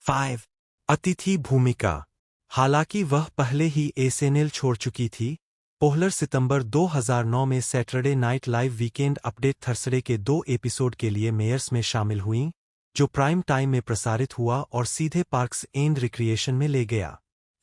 5 अतिथि भूमिका, हालांकि वह पहले ही एसएनएल छोड़ चुकी थी, पोहलर सितंबर 2009 में Saturday night live weekend update Thursday के 2 एपिसोड के लिए मेयर्स में शामिल हुईं, जो प्राइम टाइम में प्रसारित हुआ और सीधे पार्क्स एंड रिक्रिएशन में ले गया।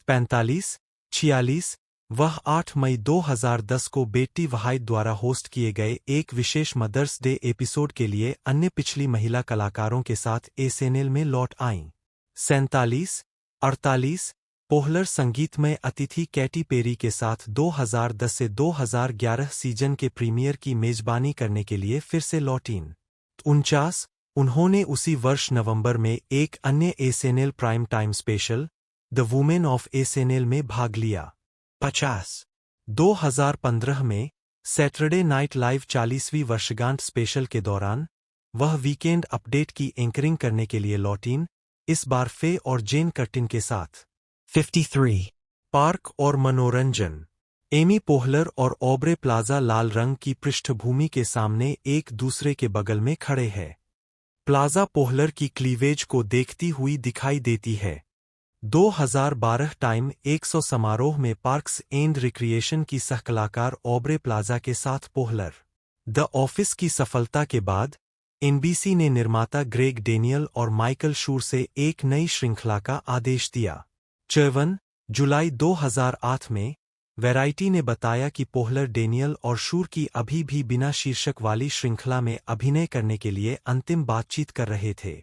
45-46 वह 8 मई 2010 को बेट्टी वहाइट द्वारा होस्ट किए गए एक विशेष मदर्स डे एपिसोड के लिए अन्य पिछली महिला कलाकारों के साथ एसएनएल में लौट आईं। 47-48 पोहलर संगीतमय अतिथि कैटी पेरी के साथ 2010 से 2011 सीजन के प्रीमियर की मेजबानी करने के लिए फिर से लौटीं। 49 उन्होंने उसी वर्ष नवंबर में एक अन्य SNL prime time special the women of SNL में भाग लिया। 50 2015 में सैटरडे नाइट लाइव 40वीं वर्षगांठ स्पेशल के दौरान वह वीकेंड अपडेट की एंकरिंग करने के लिए लौटीं, इस बार फे और जेन कर्टिन के साथ। 53 पार्क और मनोरंजन। एमी पोहलर और ऑब्रे प्लाजा लाल रंग की पृष्ठभूमि के सामने एक दूसरे के बगल में खड़े हैं। प्लाजा पोहलर की क्लीवेज को देखती हुई दिखाई देती है। 2012 टाइम 100 समारोह में पार्क्स एंड रिक्रिएशन की सहकलाकार ऑब्रे प्लाजा के साथ पोहलर। द ऑफिस की सफलता के बाद एनबीसी ने निर्माता ग्रेग डेनियल और माइकल शूर से एक नई श्रृंखला का आदेश दिया। 54 जुलाई 2008 में वैराइटी ने बताया कि पोहलर डेनियल और शूर की अभी भी बिना शीर्षक वाली श्रृंखला में अभिनय करने के लिए अंतिम बातचीत कर रहे थे।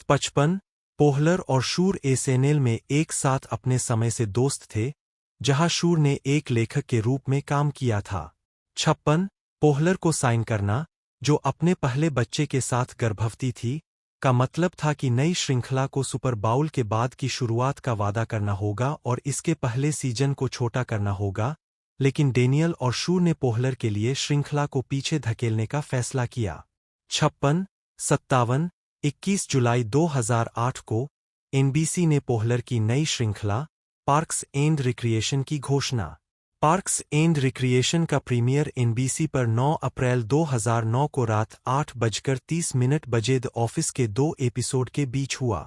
55 पोहलर और शूर एसएनएल में एक साथ अपने समय से दोस्त थे, जहां शूर ने एक लेखक के रूप में काम किया था। 56 पोहलर को साइन करना, जो अपने पहले बच्चे के साथ गर्भवती थी, का मतलब था कि नई श्रृंखला को सुपर बाउल के बाद की शुरुआत का वादा करना होगा और इसके पहले सीजन को छोटा करना होगा, लेकिन डेनियल और शूर ने पोहलर के लिए श्रृंखला को पीछे धकेलने का फैसला किया। 56 21 जुलाई 2008 को एनबीसी ने पोहलर की नई श्रृंखला पार्क्स एंड रिक्रिएशन की घोषणा। पार्क्स एंड रिक्रिएशन का प्रीमियर एनबीसी पर 9 अप्रैल 2009 को रात 8:30 बजे द ऑफिस के 2 एपिसोड के बीच हुआ।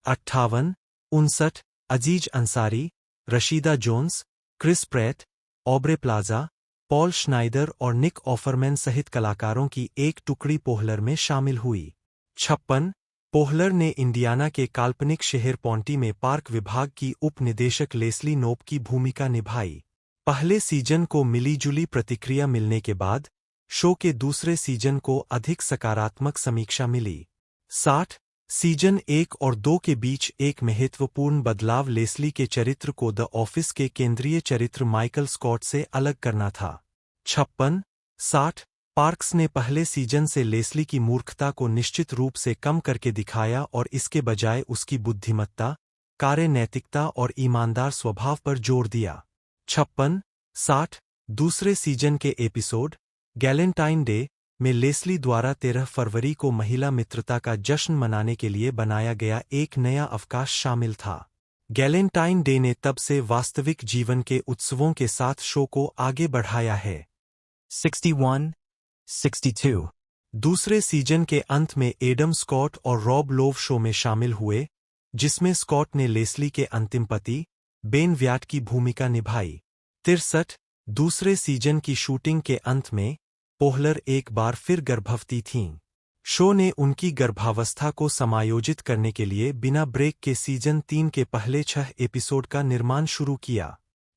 58 59 Aziz Ansari, Rashida Jones, Chris Pratt, Aubrey Plaza, Paul Schneider और निक ऑफरमैन सहित कलाकारों की एक टुकड़ी पोहलर में शामिल हुई। 56 पोहलर ने इंडियाना के काल्पनिक शहर पॉन्टी में पार्क विभाग की उप निदेशक लेस्ली नोप की भूमिका निभाई। पहले सीजन को मिलीजुली प्रतिक्रिया मिलने के बाद शो के दूसरे सीजन को अधिक सकारात्मक समीक्षा मिली। 60 सीजन 1 और 2 के बीच एक महत्वपूर्ण बदलाव लेस्ली के चरित्र को द ऑफिस के केंद्रीय चरित्र माइकल स्कॉट से अलग करना था। 56 60 पार्क्स ने पहले सीजन से लेस्ली की मूर्खता को निश्चित रूप से कम करके दिखाया और इसके बजाय उसकी बुद्धिमत्ता, कार्य नैतिकता और ईमानदार स्वभाव पर जोर दिया। 56 60 दूसरे सीजन के एपिसोड गैलेंटाइन डे में लेस्ली द्वारा 13 फरवरी को महिला मित्रता का जश्न मनाने के लिए बनाया गया एक नया अवकाश शामिल था। गैलेंटाइन डे ने तब से वास्तविक जीवन के उत्सवों के साथ शो को आगे बढ़ाया है। 61 62 दूसरे सीजन के अंत में एडम स्कॉट और रॉब लोव शो में शामिल हुए, जिसमें स्कॉट ने लेस्ली के अंतिम पति बेन व्याट की भूमिका निभाई। 63 दूसरे सीजन की शूटिंग के अंत में पोहलर एक बार फिर गर्भवती थीं। शो ने उनकी गर्भावस्था को समायोजित करने के लिए बिना ब्रेक के सीजन 3 के पहले 6 एपिसोड का निर्माण शुरू किया।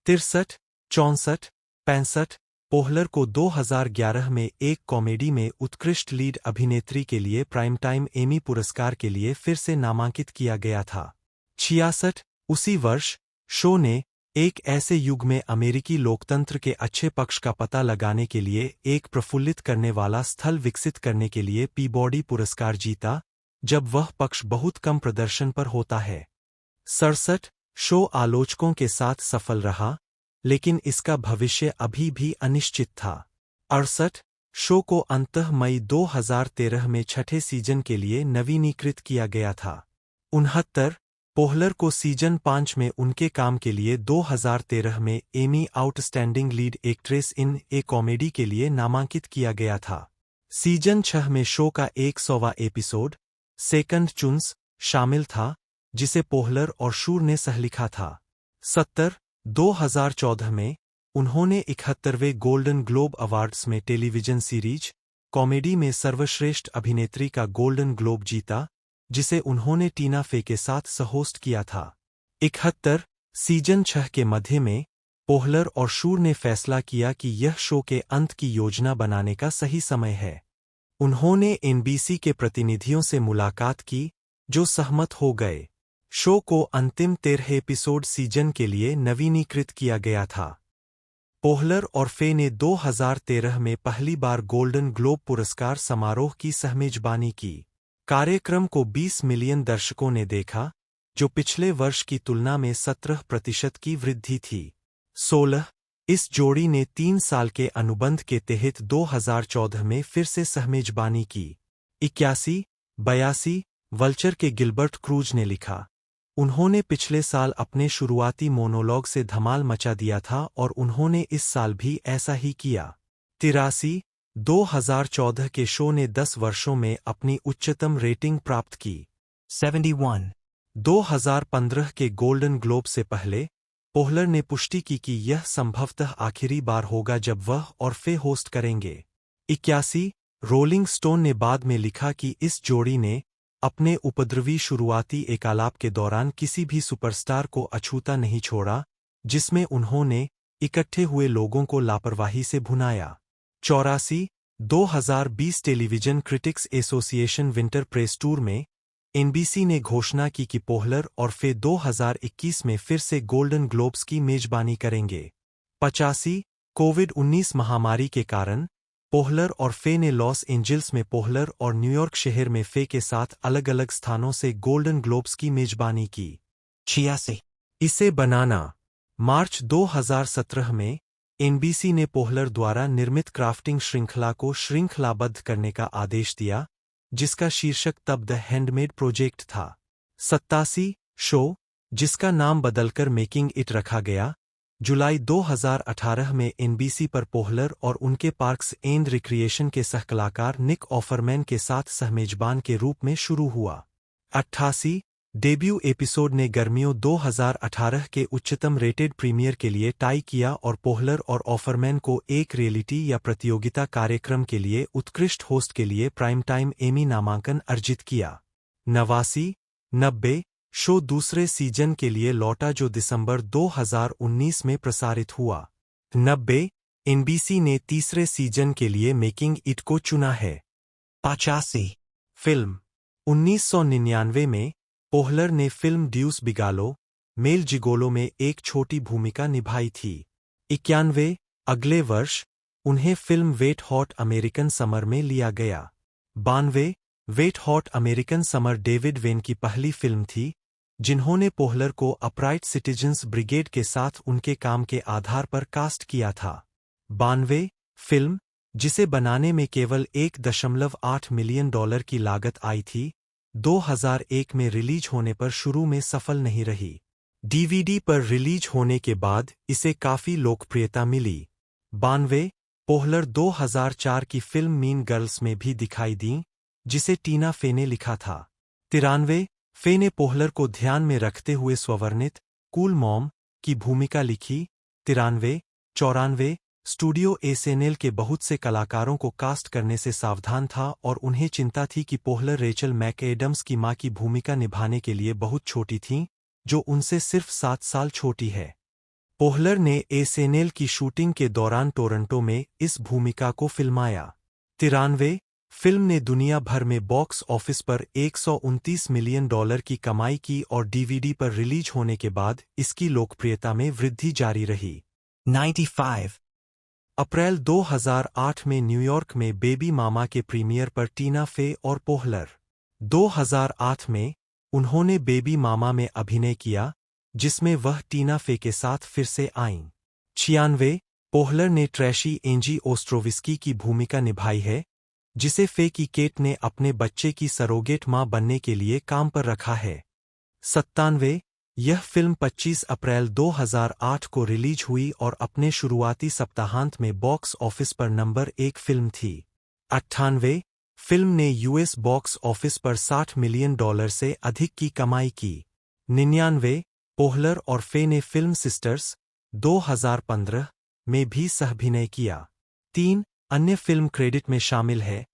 63 64 65 पोहलर को 2011 में एक कॉमेडी में उत्कृष्ट लीड अभिनेत्री के लिए प्राइम टाइम एमी पुरस्कार के लिए फिर से नामांकित किया गया था। 66 उसी वर्ष शो ने एक ऐसे युग में अमेरिकी लोकतंत्र के अच्छे पक्ष का पता लगाने के लिए एक प्रफुल्लित करने वाला स्थल विकसित करने के लिए पीबॉडी पुरस्कार जीता, जब वह पक्ष बहुत कम प्रदर्शन पर होता है। 67 शो आलोचकों के साथ सफल रहा, लेकिन इसका भविष्य अभी भी अनिश्चित था। 68 शो को अंततः मई 2013 में छठे सीजन के लिए नवीनीकृत किया गया था। 69 पोहलर को सीजन 5 में उनके काम के लिए 2013 में Emmy outstanding lead actress in a comedy के लिए नामांकित किया गया था। सीजन 6 में शो का 100वां एपिसोड सेकंड चुन्स शामिल था, जिसे पोहलर और शूर ने सहलिखा था। 70 2014 में उन्होंने 71वें गोल्डन ग्लोब अवार्ड्स में टेलीविजन सीरीज कॉमेडी में सर्वश्रेष्ठ अभिनेत्री का गोल्डन ग्लोब जीता, जिसे उन्होंने टीना फे के साथ सहहोस्ट किया था। 71 सीजन 6 के मध्य में पोहलर और शूर ने फैसला किया कि यह शो के अंत की योजना बनाने का सही समय है। उन्होंने एनबीसी के प्रतिनिधियों से मुलाकात की, जो सहमत हो गए। शो को अंतिम 13 एपिसोड सीजन के लिए नवीनीकृत किया गया था। पोहलर और फे ने 2013 में पहली बार गोल्डन ग्लोब पुरस्कार समारोह की सहमेजबानी की। कार्यक्रम को 20 मिलियन दर्शकों ने देखा, जो पिछले वर्ष की तुलना में 17% की वृद्धि थी। 16 इस जोड़ी ने 3 साल के अनुबंध के तहत 2014 में फिर से सहमेजबानी की। 81 वल्चर के गिलबर्ट क्रूज ने लिखा, उन्होंने पिछले साल अपने शुरुआती मोनोलॉग से धमाल मचा दिया था और उन्होंने इस साल भी ऐसा ही किया। 83 2014 के शो ने 10 वर्षों में अपनी उच्चतम रेटिंग प्राप्त की। 71 2015 के गोल्डन ग्लोब से पहले पोहलर ने पुष्टि की कि यह संभवतः आखिरी बार होगा जब वह और फे होस्ट करेंगे। 81 रोलिंग स्टोन ने बाद में लिखा कि इस जोड़ी ने अपने उपद्रवी शुरुआती एकालाप के दौरान किसी भी सुपरस्टार को अछूता नहीं छोड़ा, जिसमें उन्होंने इकट्ठे हुए लोगों को लापरवाही से भुनाया। 84 2020 television critics association winter press tour में एनबीसी ने घोषणा की कि पोहलर और फे 2021 में फिर से गोल्डन ग्लोब्स की मेजबानी करेंगे। 85 कोविड-19 महामारी के कारण पोहलर और फे ने लॉस एंजिल्स में पोहलर और न्यूयॉर्क शहर में फे के साथ अलग-अलग स्थानों से गोल्डन ग्लोब्स की मेजबानी की। 86 इसे बनाना मार्च 2017 में एनबीसी ने पोहलर द्वारा निर्मित क्राफ्टिंग श्रृंखला को श्रृंखलाबद्ध करने का आदेश दिया, जिसका शीर्षक तब द हैंडमेड प्रोजेक्ट था। 87 शो, जिसका नाम बदलकर मेकिंग इट रखा गया, जुलाई 2018 में एनबीसी पर पोहलर और उनके पार्क्स एंड रिक्रिएशन के सहकलाकार निक ऑफरमैन के साथ सहमेजबान के रूप में शुरू हुआ। 88 डेब्यू एपिसोड ने गर्मियों 2018 के उच्चतम रेटेड प्रीमियर के लिए टाई किया और पोहलर और ऑफरमैन को एक रियलिटी या प्रतियोगिता कार्यक्रम के लिए उत्कृष्ट होस्ट के लिए प्राइम टाइम एमी नामांकन अर्जित किया। 90 शो दूसरे सीजन के लिए लौटा जो दिसंबर 2019 में प्रसारित हुआ। 90 एनबीसी ने तीसरे सीजन के लिए मेकिंग इट को चुना है। 85 फिल्म 1999 में पोहलर ने फिल्म ड्यूस बिगालो, मेल जिगोलो में एक छोटी भूमिका निभाई थी। 91 अगले वर्ष उन्हें film Wet Hot American Summer में लिया गया। 92 Wet Hot American Summer David Wain की पहली फिल्म थी, जिन्होंने पोहलर को अपराइट सिटीजन्स ब्रिगेड के साथ उनके काम के आधार पर कास्ट किया था। 92 फिल्म, जिसे बनाने में केवल $1.8 मिलियन की लागत आई थी, 2001 में रिलीज होने पर शुरू में सफल नहीं रही। डीवीडी पर रिलीज होने के बाद इसे काफी लोकप्रियता मिली। 92 पोहलर 2004 की फिल्म मीन गर्ल्स में भी दिखाई दी, जिसे टीना फे ने लिखा था। 93 फे ने पोहलर को ध्यान में रखते हुए स्ववर्णित कूल मॉम की भूमिका लिखी। 94 स्टूडियो एसएनएल के बहुत से कलाकारों को कास्ट करने से सावधान था और उन्हें चिंता थी कि पोहलर रेचल मैकएडम्स की मां की भूमिका निभाने के लिए बहुत छोटी थीं, जो उनसे सिर्फ 7 साल छोटी है। पोहलर ने एसएनएल की शूटिंग के दौरान टोरंटो में इस भूमिका को फिल्माया। 93 फिल्म ने दुनिया भर में बॉक्स ऑफिस पर $129 मिलियन की कमाई की और डीवीडी पर रिलीज होने के बाद इसकी लोकप्रियता में वृद्धि जारी रही। 95 अप्रैल 2008 में न्यूयॉर्क में बेबी मामा के प्रीमियर पर टीना फे और पोहलर 2008 में उन्होंने बेबी मामा में अभिनय किया, जिसमें वह टीना फे के साथ फिर से आईं। 96 पोहलर ने ट्रैशी एंजी ओस्ट्रोविस्की की भूमिका निभाई है, जिसे फे की केट ने अपने बच्चे की सरोगेट मां बनने के लिए काम पर रखा है। 97 यह फिल्म 25 अप्रैल 2008 को रिलीज हुई और अपने शुरुआती सप्ताहांत में बॉक्स ऑफिस पर नंबर 1 फिल्म थी। 98 फिल्म ने यूएस बॉक्स ऑफिस पर $60 मिलियन से अधिक की कमाई की। 99 पोहलर और फे ने फिल्म सिस्टर्स 2015 में भी सहअभिनय किया। 3 अन्य फिल्म क्रेडिट में शामिल है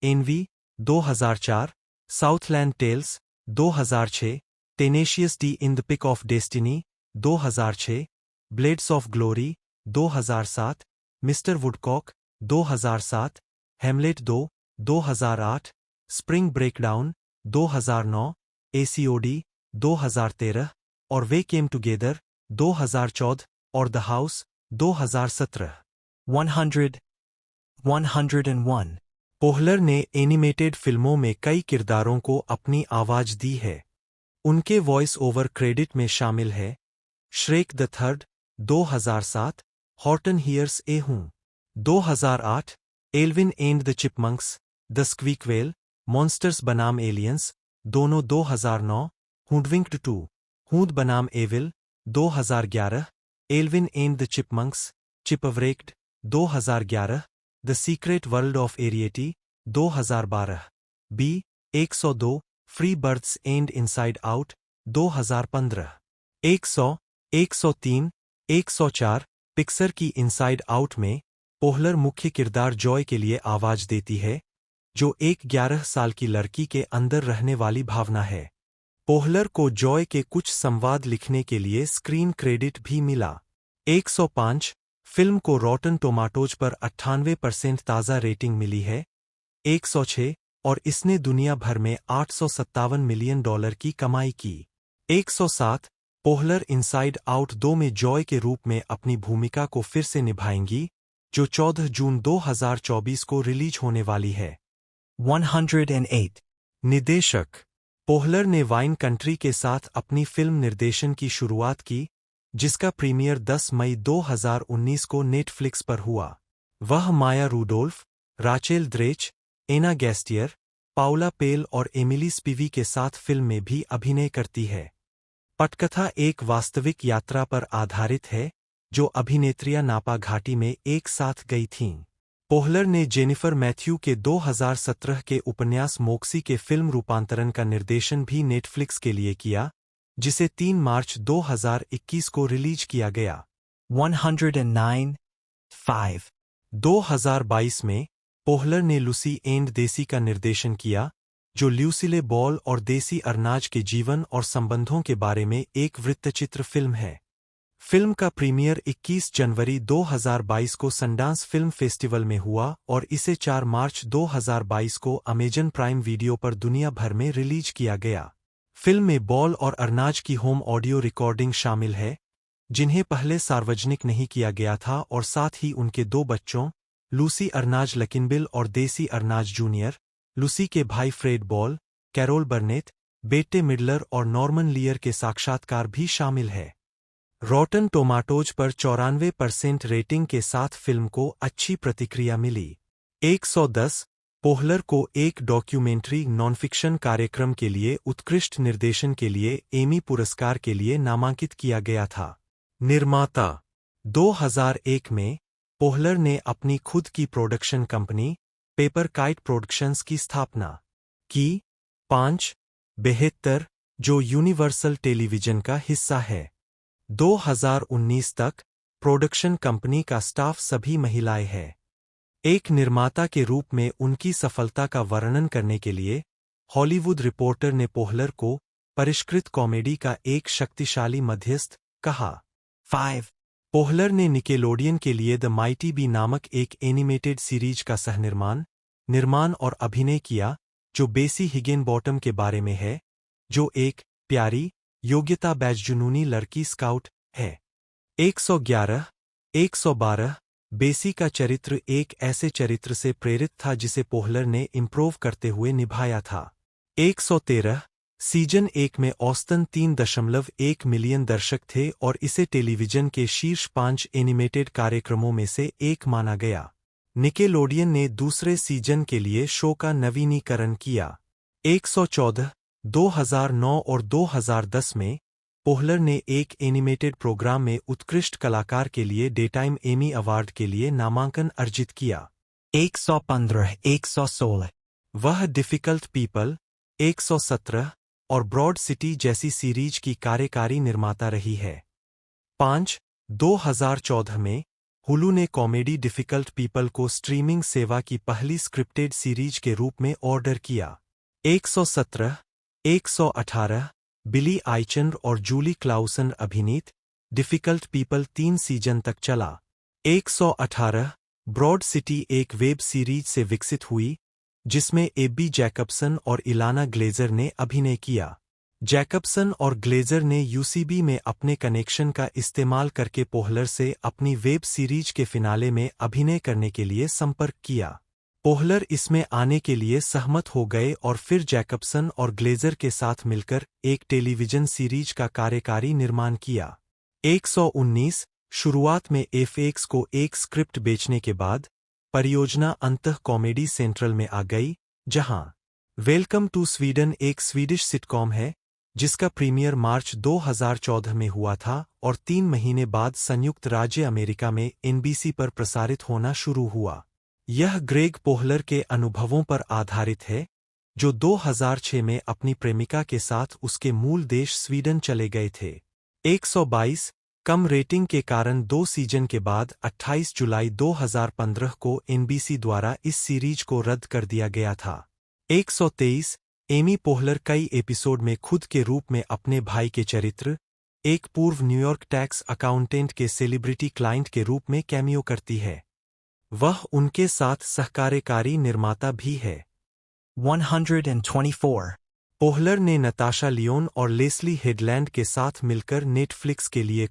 Envy 2004, Southland Tales 2006, Tenacious D in the Pick of Destiny 2006, Blades of Glory 2007, Mister Woodcock 2007, Hamlet 2 2008, Spring Breakdown 2009, ACOD 2013 और वे केम टुगेदर 2014 और द हाउस 2017। 101 पोहलर ने एनिमेटेड फिल्मों में कई किरदारों को अपनी आवाज दी है। उनके वॉइस ओवर क्रेडिट में शामिल है Shrek the Third 2007, Horton Hears a Who 2008, Alvin and the Chipmunks, The Squeakquel, Monsters बनाम एलियंस दोनों 2009, हुडविंक्ड 2, हूद बनाम Evil 2011, Alvin and the Chipmunks, Chipwrecked 2011, The Secret World of Arrietty 2012, बी 102, Free Birds and Inside Out 2015, 100, 103, 104 Pixar की इनसाइड आउट में पोहलर मुख्य किरदार जॉय के लिए आवाज देती है, जो एक 11 साल की लड़की के अंदर रहने वाली भावना है। पोहलर को जॉय के कुछ संवाद लिखने के लिए स्क्रीन क्रेडिट भी मिला। 105 फिल्म को रॉटन टोमाटोज पर 98% ताज़ा रेटिंग मिली है। 106 और इसने दुनिया भर में $857 मिलियन की कमाई की। 107 पोहलर इनसाइड आउट 2 में जॉय के रूप में अपनी भूमिका को फिर से निभाएंगी, जो 14 जून 2024 को रिलीज होने वाली है। 108 निर्देशक पोहलर ने वाइन कंट्री के साथ अपनी फिल्म निर्देशन की शुरुआत की, जिसका प्रीमियर 10 मई 2019 को नेटफ्लिक्स पर हुआ। वह माया रूडोल्फ, राचेल द्रेच, एना गैस्टियर, पाउला पेल और एमिली स्पिवी के साथ फिल्म में भी अभिनय करती है। पटकथा एक वास्तविक यात्रा पर आधारित है, जो अभिनेत्रियां नापा घाटी में एक साथ गई थीं। पोहलर ने जेनिफर मैथ्यू के 2017 के उपन्यास मोक्सी के फिल्म रूपांतरण का निर्देशन भी नेटफ्लिक्स के लिए किया, जिसे 3 मार्च 2021 को रिलीज किया गया। 109 2022 में पोहलर ने लूसी एंड देसी का निर्देशन किया, जो ल्यूसिले बॉल और देसी अर्नाज के जीवन और संबंधों के बारे में एक वृत्तचित्र फिल्म है। फिल्म का प्रीमियर 21 जनवरी 2022 को सनडांस फिल्म फेस्टिवल में हुआ और इसे 4 मार्च 2022 को अमेजन प्राइम वीडियो पर दुनिया भर में रिलीज किया गया। फिल्म में बॉल और अर्नाज की होम ऑडियो रिकॉर्डिंग शामिल है, जिन्हें पहले सार्वजनिक नहीं किया गया था, और साथ ही उनके 2 बच्चों, लूसी अर्नाज लकिनबिल और देसी अर्नाज जूनियर, लूसी के भाई फ्रेड बॉल, कैरोल बर्नेट, बेटे मिडलर और नॉर्मन लियर के साक्षात्कार भी शामिल है। रॉटन टोमाटोज पर 94% रेटिंग के साथ फिल्म को अच्छी प्रतिक्रिया मिली। 110 पोहलर को एक डॉक्यूमेंट्री नॉनफिक्शन कार्यक्रम के लिए उत्कृष्ट निर्देशन के लिए एमी पुरस्कार के लिए नामांकित किया गया था। निर्माता 2001 में पोहलर ने अपनी खुद की production company paper kite productions की स्थापना की। 5 72 जो यूनिवर्सल टेलीविजन का हिस्सा है। 2019 तक प्रोडक्शन कंपनी का स्टाफ सभी महिलाएं हैं। एक निर्माता के रूप में उनकी सफलता का वर्णन करने के लिए हॉलीवुड रिपोर्टर ने पोहलर को परिष्कृत कॉमेडी का एक शक्तिशाली मध्यस्थ कहा। 5 पोहलर ने निकेलोडियन के लिए द माइटी बी नामक एक एनिमेटेड सीरीज का निर्माण और अभिनय किया, जो बेसी हिगेनबॉटम के बारे में है, जो एक प्यारी योग्यता बैज जुनूनी लड़की स्काउट है। 111 112 बेसी का चरित्र एक ऐसे चरित्र से प्रेरित था जिसे पोहलर ने इम्प्रोव करते हुए निभाया था। 113 सीजन 1 में औसतन 3.1 मिलियन दर्शक थे और इसे टेलीविजन के शीर्ष 5 एनिमेटेड कार्यक्रमों में से एक माना गया। निकेलोडियन ने दूसरे सीजन के लिए शो का नवीनीकरण किया। 114 2009 और 2010 में पोहलर ने एक एनिमेटेड प्रोग्राम में उत्कृष्ट कलाकार के लिए डेटाइम एमी अवार्ड के लिए नामांकन अर्जित किया। 115 116 वह डिफिकल्ट पीपल 117 और ब्रॉड सिटी जैसी सीरीज की कार्यकारी निर्माता रही है। 5 2014 में हुलू ने कॉमेडी डिफिकल्ट पीपल को स्ट्रीमिंग सेवा की पहली स्क्रिप्टेड सीरीज के रूप में ऑर्डर किया। 117 118 बिली आइचंड और जूली क्लाउसन अभिनीत डिफिकल्ट पीपल 3 सीजन तक चला। 118 ब्रॉड सिटी एक वेब सीरीज से विकसित हुई, जिसमें एब्बी जैकबसन और इलाना ग्लेजर ने अभिनय किया। जैकबसन और ग्लेजर ने यूसीबी में अपने कनेक्शन का इस्तेमाल करके पोहलर से अपनी वेब सीरीज के फिनाले में अभिनय करने के लिए संपर्क किया। पोहलर इसमें आने के लिए सहमत हो गए और फिर जैकबसन और ग्लेजर के साथ मिलकर एक टेलीविजन सीरीज का कार्यकारी निर्माण किया। 119 शुरुआत में एफएक्स को एक स्क्रिप्ट बेचने के बाद परियोजना अंततः कॉमेडी सेंट्रल में आ गई, जहां वेलकम टू स्वीडन एक स्वीडिश सिटकॉम है जिसका प्रीमियर मार्च 2014 में हुआ था और 3 महीने बाद संयुक्त राज्य अमेरिका में एनबीसी पर प्रसारित होना शुरू हुआ। यह ग्रेग पोहलर के अनुभवों पर आधारित है, जो 2006 में अपनी प्रेमिका के साथ उसके मूल देश स्वीडन चले गए थे। 122 कम रेटिंग के कारण 2 सीजन के बाद 28 जुलाई 2015 को एनबीसी द्वारा इस सीरीज को रद्द कर दिया गया था। 123 एमी पोहलर कई एपिसोड में खुद के रूप में अपने भाई के चरित्र, एक पूर्व न्यूयॉर्क टैक्स अकाउंटेंट के सेलिब्रिटी क्लाइंट के रूप में कैमियो करती है। वह उनके साथ सहकार्यकारी निर्माता भी है। 124 पोहलर ने नताशा लियोन और लेस्ली हेडलैंड के साथ मिलकर नेटफ्लिक्स के लिए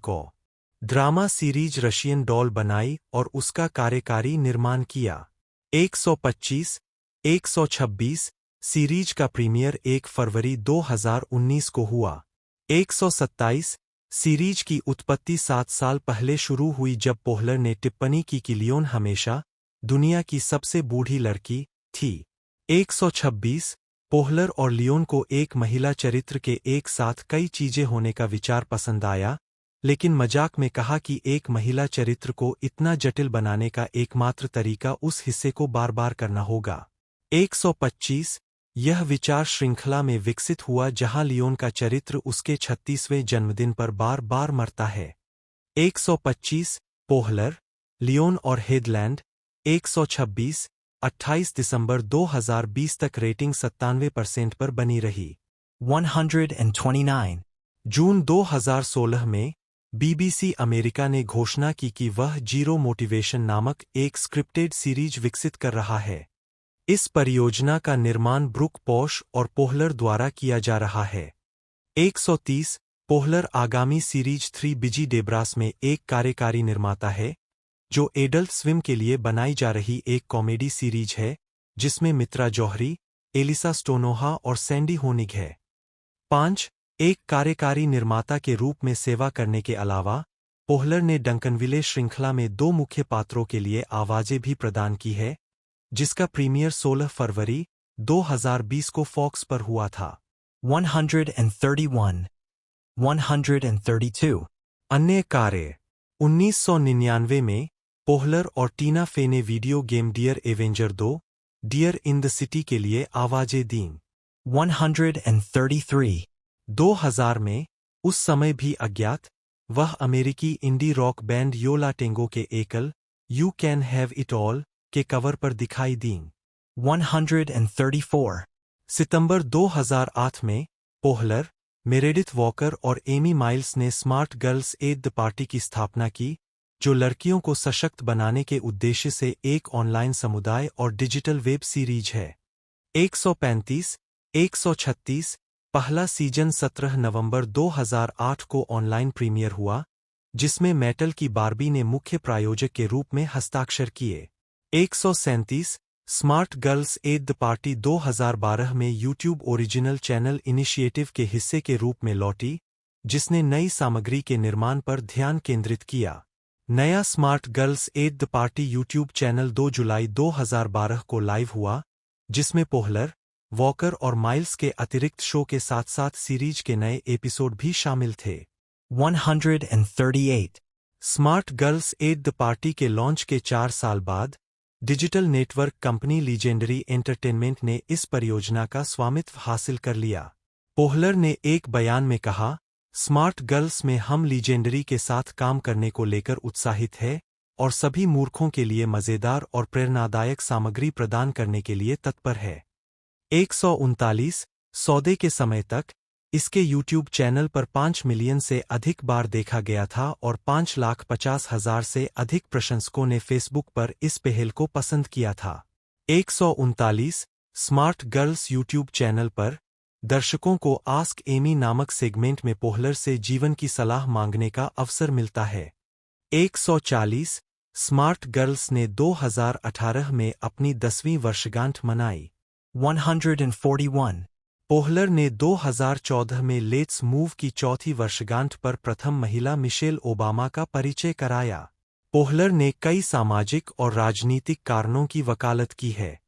ड्रामा सीरीज रशियन डॉल बनाई और उसका कार्यकारी निर्माण किया। 125 126 सीरीज का प्रीमियर 1 फरवरी 2019 को हुआ। 127 सीरीज की उत्पत्ति 7 साल पहले शुरू हुई जब पोहलर ने टिप्पणी की कि लियोन हमेशा दुनिया की सबसे बूढ़ी लड़की थी। 126 पोहलर और लियोन को एक महिला चरित्र के एक साथ कई चीजें होने का विचार पसंद आया, लेकिन मजाक में कहा कि एक महिला चरित्र को इतना जटिल बनाने का एकमात्र तरीका उस हिस्से को बार-बार करना होगा। 125 यह विचार श्रृंखला में विकसित हुआ जहां लियोन का चरित्र उसके 36वें जन्मदिन पर बार-बार मरता है। 125 पोहलर, लियोन और हेडलैंड। 126 28 दिसंबर 2020 तक रेटिंग 97% पर बनी रही। 129 जून 2016 में बीबीसी अमेरिका ने घोषणा की कि वह जीरो मोटिवेशन नामक एक स्क्रिप्टेड सीरीज विकसित कर रहा है। इस परियोजना का निर्माण ब्रुक पॉश और पोहलर द्वारा किया जा रहा है। 130 पोहलर आगामी सीरीज 3 बिजी डेब्रास में एक कार्यकारी निर्माता है, जो एडल्ट स्विम के लिए बनाई जा रही एक कॉमेडी सीरीज है, जिसमें मित्रा जौहरी, एलिसा स्टोनोहा और सैंडी होनिग है। 5 एक कार्यकारी निर्माता के रूप में सेवा करने के अलावा पोहलर ने डंकनविले श्रृंखला में 2 मुख्य पात्रों के लिए आवाजें भी प्रदान की है, जिसका प्रीमियर 16 फरवरी 2020 को फॉक्स पर हुआ था। 131 132 अन्य कार्य। 1999 में पोहलर और टीना फे ने video game Deer Avenger 2 Deer in the City के लिए आवाजें दीं। 133 2000 में, उस समय भी अज्ञात, वह अमेरिकी इंडी रॉक बैंड यो ला टेंगो के एकल you can have it all के कवर पर दिखाई दीं। 134 सितंबर 2008 में पोहलर, मेरेडिथ वॉकर और एमी माइल्स ने smart girls at the party की स्थापना की, जो लड़कियों को सशक्त बनाने के उद्देश्य से एक ऑनलाइन समुदाय और डिजिटल वेब सीरीज है। 135 136 पहला सीजन 17 नवंबर 2008 को ऑनलाइन प्रीमियर हुआ, जिसमें मेटल की बार्बी ने मुख्य प्रायोजक के रूप में हस्ताक्षर किए। 137 smart girls at the party 2012 में यूट्यूब ओरिजिनल चैनल इनिशिएटिव के हिस्से के रूप में लौटी, जिसने नई सामग्री के निर्माण पर ध्यान केंद्रित किया। नया smart girls at the party YouTube channel 2 जुलाई 2012 को लाइव हुआ, जिसमें पोहलर, वॉकर और माइल्स के अतिरिक्त शो के साथ-साथ सीरीज के नए एपिसोड भी शामिल थे। 138 smart girls at the party के लॉन्च के 4 साल बाद digital network company legendary entertainment ने इस परियोजना का स्वामित्व हासिल कर लिया। पोहलर ने एक बयान में कहा, स्मार्ट गर्ल्स में हम लीजेंडरी के साथ काम करने को लेकर उत्साहित है और सभी मूर्खों के लिए मजेदार और प्रेरणादायक सामग्री प्रदान करने के लिए तत्पर है। 139 सौदे के समय तक इसके यूट्यूब चैनल पर 5 मिलियन से अधिक बार देखा गया था और 5,50,000 से अधिक प्रशंसकों ने फेसबुक पर इस पहल को पसंद किया था। 139 स्मार्ट गर्ल्स यूट्यूब चैनल पर दर्शकों को आस्क एमी नामक सेगमेंट में पोहलर से जीवन की सलाह मांगने का अवसर मिलता है। 140 स्मार्ट गर्ल्स ने 2018 में अपनी 10वीं वर्षगांठ मनाई। 141 पोहलर ने 2014 में लेट्स मूव की चौथी वर्षगांठ पर प्रथम महिला मिशेल ओबामा का परिचय कराया। पोहलर ने कई सामाजिक और राजनीतिक कारणों की वकालत की है।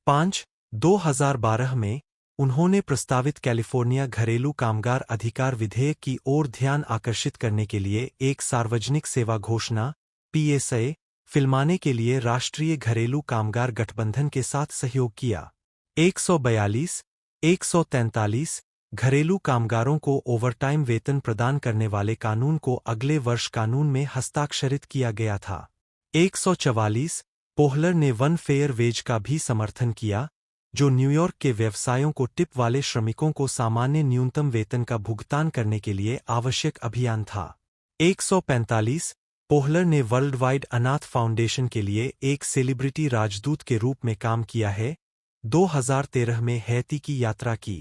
5 2012 में उन्होंने प्रस्तावित कैलिफोर्निया घरेलू कामगार अधिकार विधेयक की ओर ध्यान आकर्षित करने के लिए एक सार्वजनिक सेवा घोषणा PSA फिल्माने के लिए राष्ट्रीय घरेलू कामगार गठबंधन के साथ सहयोग किया। 142 143 घरेलू कामगारों को ओवरटाइम वेतन प्रदान करने वाले कानून को अगले वर्ष कानून में हस्ताक्षरित किया गया था। 144 पोहलर ने वन फेयर वेज का भी समर्थन किया, जो न्यूयॉर्क के व्यवसायों को टिप वाले श्रमिकों को सामान्य न्यूनतम वेतन का भुगतान करने के लिए आवश्यक अभियान था। 145 पोहलर ने वर्ल्ड वाइड अनाथ फाउंडेशन के लिए एक सेलिब्रिटी राजदूत के रूप में काम किया है। 2013 में हैती की यात्रा की।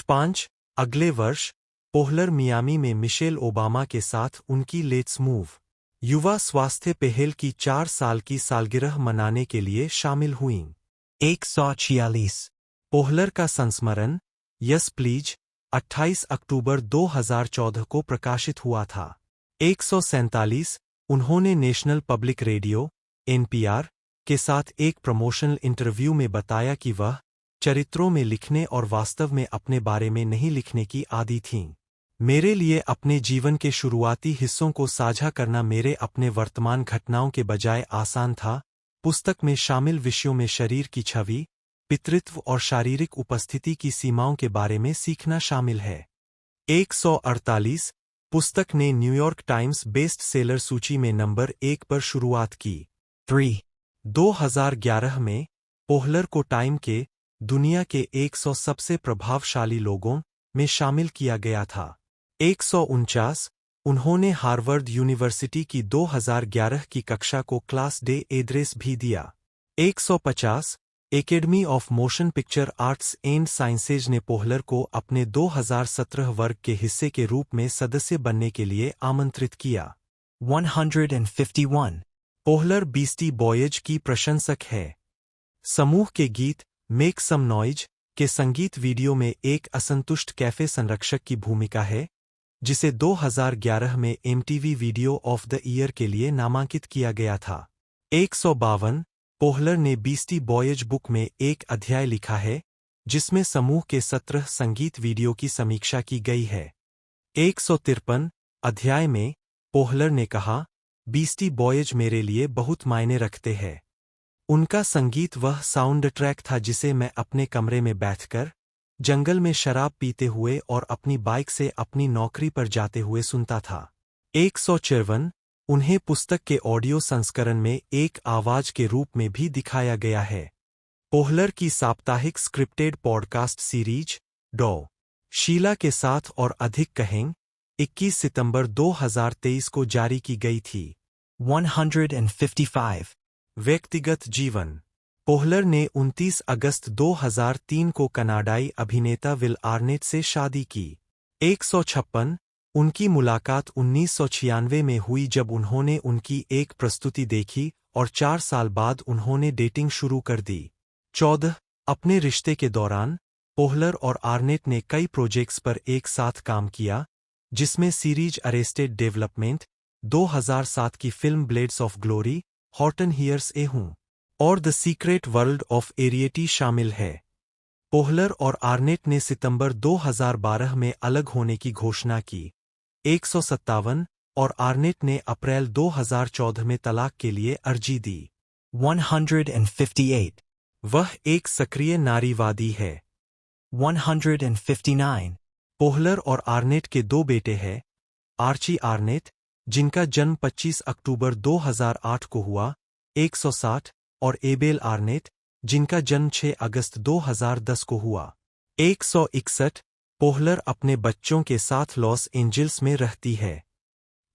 5 अगले वर्ष पोहलर मियामी में मिशेल ओबामा के साथ उनकी लेट्स मूव युवा स्वास्थ्य पहल की 4 साल की सालगिरह मनाने के लिए शामिल हुईं। 146 पोहलर का संस्मरण यस प्लीज 28 अक्टूबर 2014 को प्रकाशित हुआ था। 147 उन्होंने नेशनल पब्लिक रेडियो NPR के साथ एक प्रमोशनल इंटरव्यू में बताया कि वह चरित्रों में लिखने और वास्तव में अपने बारे में नहीं लिखने की आदी थीं। मेरे लिए अपने जीवन के शुरुआती हिस्सों को साझा करना मेरे अपने वर्तमान घटनाओं के बजाय आसान था। पुस्तक में शामिल विषयों में शरीर की छवि, पितृत्व और शारीरिक उपस्थिति की सीमाओं के बारे में सीखना शामिल है। 148 पुस्तक ने न्यूयॉर्क टाइम्स बेस्ट सेलर सूची में नंबर 1 पर शुरुआत की। 3 2011 में पोहलर को टाइम के दुनिया के 100 सबसे प्रभावशाली लोगों में शामिल किया गया था। 149 उन्होंने हार्वर्ड यूनिवर्सिटी की 2011 की कक्षा को क्लास डे एड्रेस भी दिया। 150 academy of motion picture arts and sciences ने पोहलर को अपने 2017 वर्ग के हिस्से के रूप में सदस्य बनने के लिए आमंत्रित किया। 151 पोहलर बीस्टी बॉयज की प्रशंसक है। समूह के गीत मेक सम नॉइज के संगीत वीडियो में एक असंतुष्ट कैफे संरक्षक की भूमिका है, जिसे 2011 में MTV video of the year के लिए नामांकित किया गया था। 152 पोहलर ने बीस्टी बॉयज बुक में एक अध्याय लिखा है, जिसमें समूह के 17 संगीत वीडियो की समीक्षा की गई है। 153 अध्याय में पोहलर ने कहा, बीस्टी बॉयज मेरे लिए बहुत मायने रखते हैं। उनका संगीत वह साउंड ट्रैक था जिसे मैं अपने कमरे में बैठकर जंगल में शराब पीते हुए और अपनी बाइक से अपनी नौकरी पर जाते हुए सुनता था। 154 उन्हें पुस्तक के ऑडियो संस्करण में एक आवाज के रूप में भी दिखाया गया है। पोहलर की साप्ताहिक स्क्रिप्टेड पॉडकास्ट सीरीज डॉ. शीला के साथ और अधिक कहें 21 सितंबर 2023 को जारी की गई थी। 155 व्यक्तिगत जीवन पोहलर ने 29 अगस्त 2003 को कनाडाई अभिनेता विल आर्नेट से शादी की। 156 उनकी मुलाकात 1996 में हुई जब उन्होंने उनकी एक प्रस्तुति देखी और 4 साल बाद उन्होंने डेटिंग शुरू कर दी। 14 अपने रिश्ते के दौरान पोहलर और आर्नेट ने कई प्रोजेक्ट्स पर एक साथ काम किया, जिसमें सीरीज अरेस्टेड डेवलपमेंट, 2007 की film Blades of Glory, Horton Hears a Who और The Secret World of Arrietty शामिल है। पोहलर और आर्नेट ने सितंबर 2012 में अलग होने की घोषणा की। 157 और आर्नेट ने अप्रैल 2014 में तलाक के लिए अर्जी दी। 158 वह एक सक्रिय नारीवादी है। 159 पोहलर और आर्नेट के 2 बेटे हैं, आर्ची आर्नेट, जिनका जन्म 25 अक्टूबर 2008 को हुआ, 160 और एबेल आर्नेट, जिनका जन्म 6 अगस्त 2010 को हुआ। 161 पोहलर अपने बच्चों के साथ लॉस एंजिल्स में रहती है।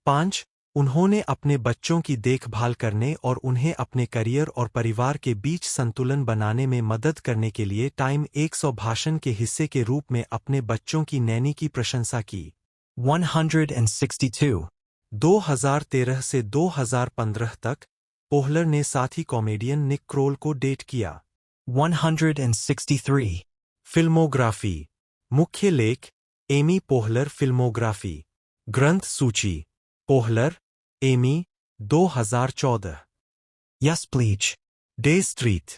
5 उन्होंने अपने बच्चों की देखभाल करने और उन्हें अपने करियर और परिवार के बीच संतुलन बनाने में मदद करने के लिए टाइम 100 भाषण के हिस्से के रूप में अपने बच्चों की नैनी की प्रशंसा की। 162 2013 से 2015 तक पोहलर ने साथी कॉमेडियन निक क्रोल को डेट किया। 163 फिल्मोग्राफी। मुख्य लेख एमी पोहलर फिल्मोग्राफी। ग्रंथ सूची Poehler Amy 2014। Yes Please Dey Street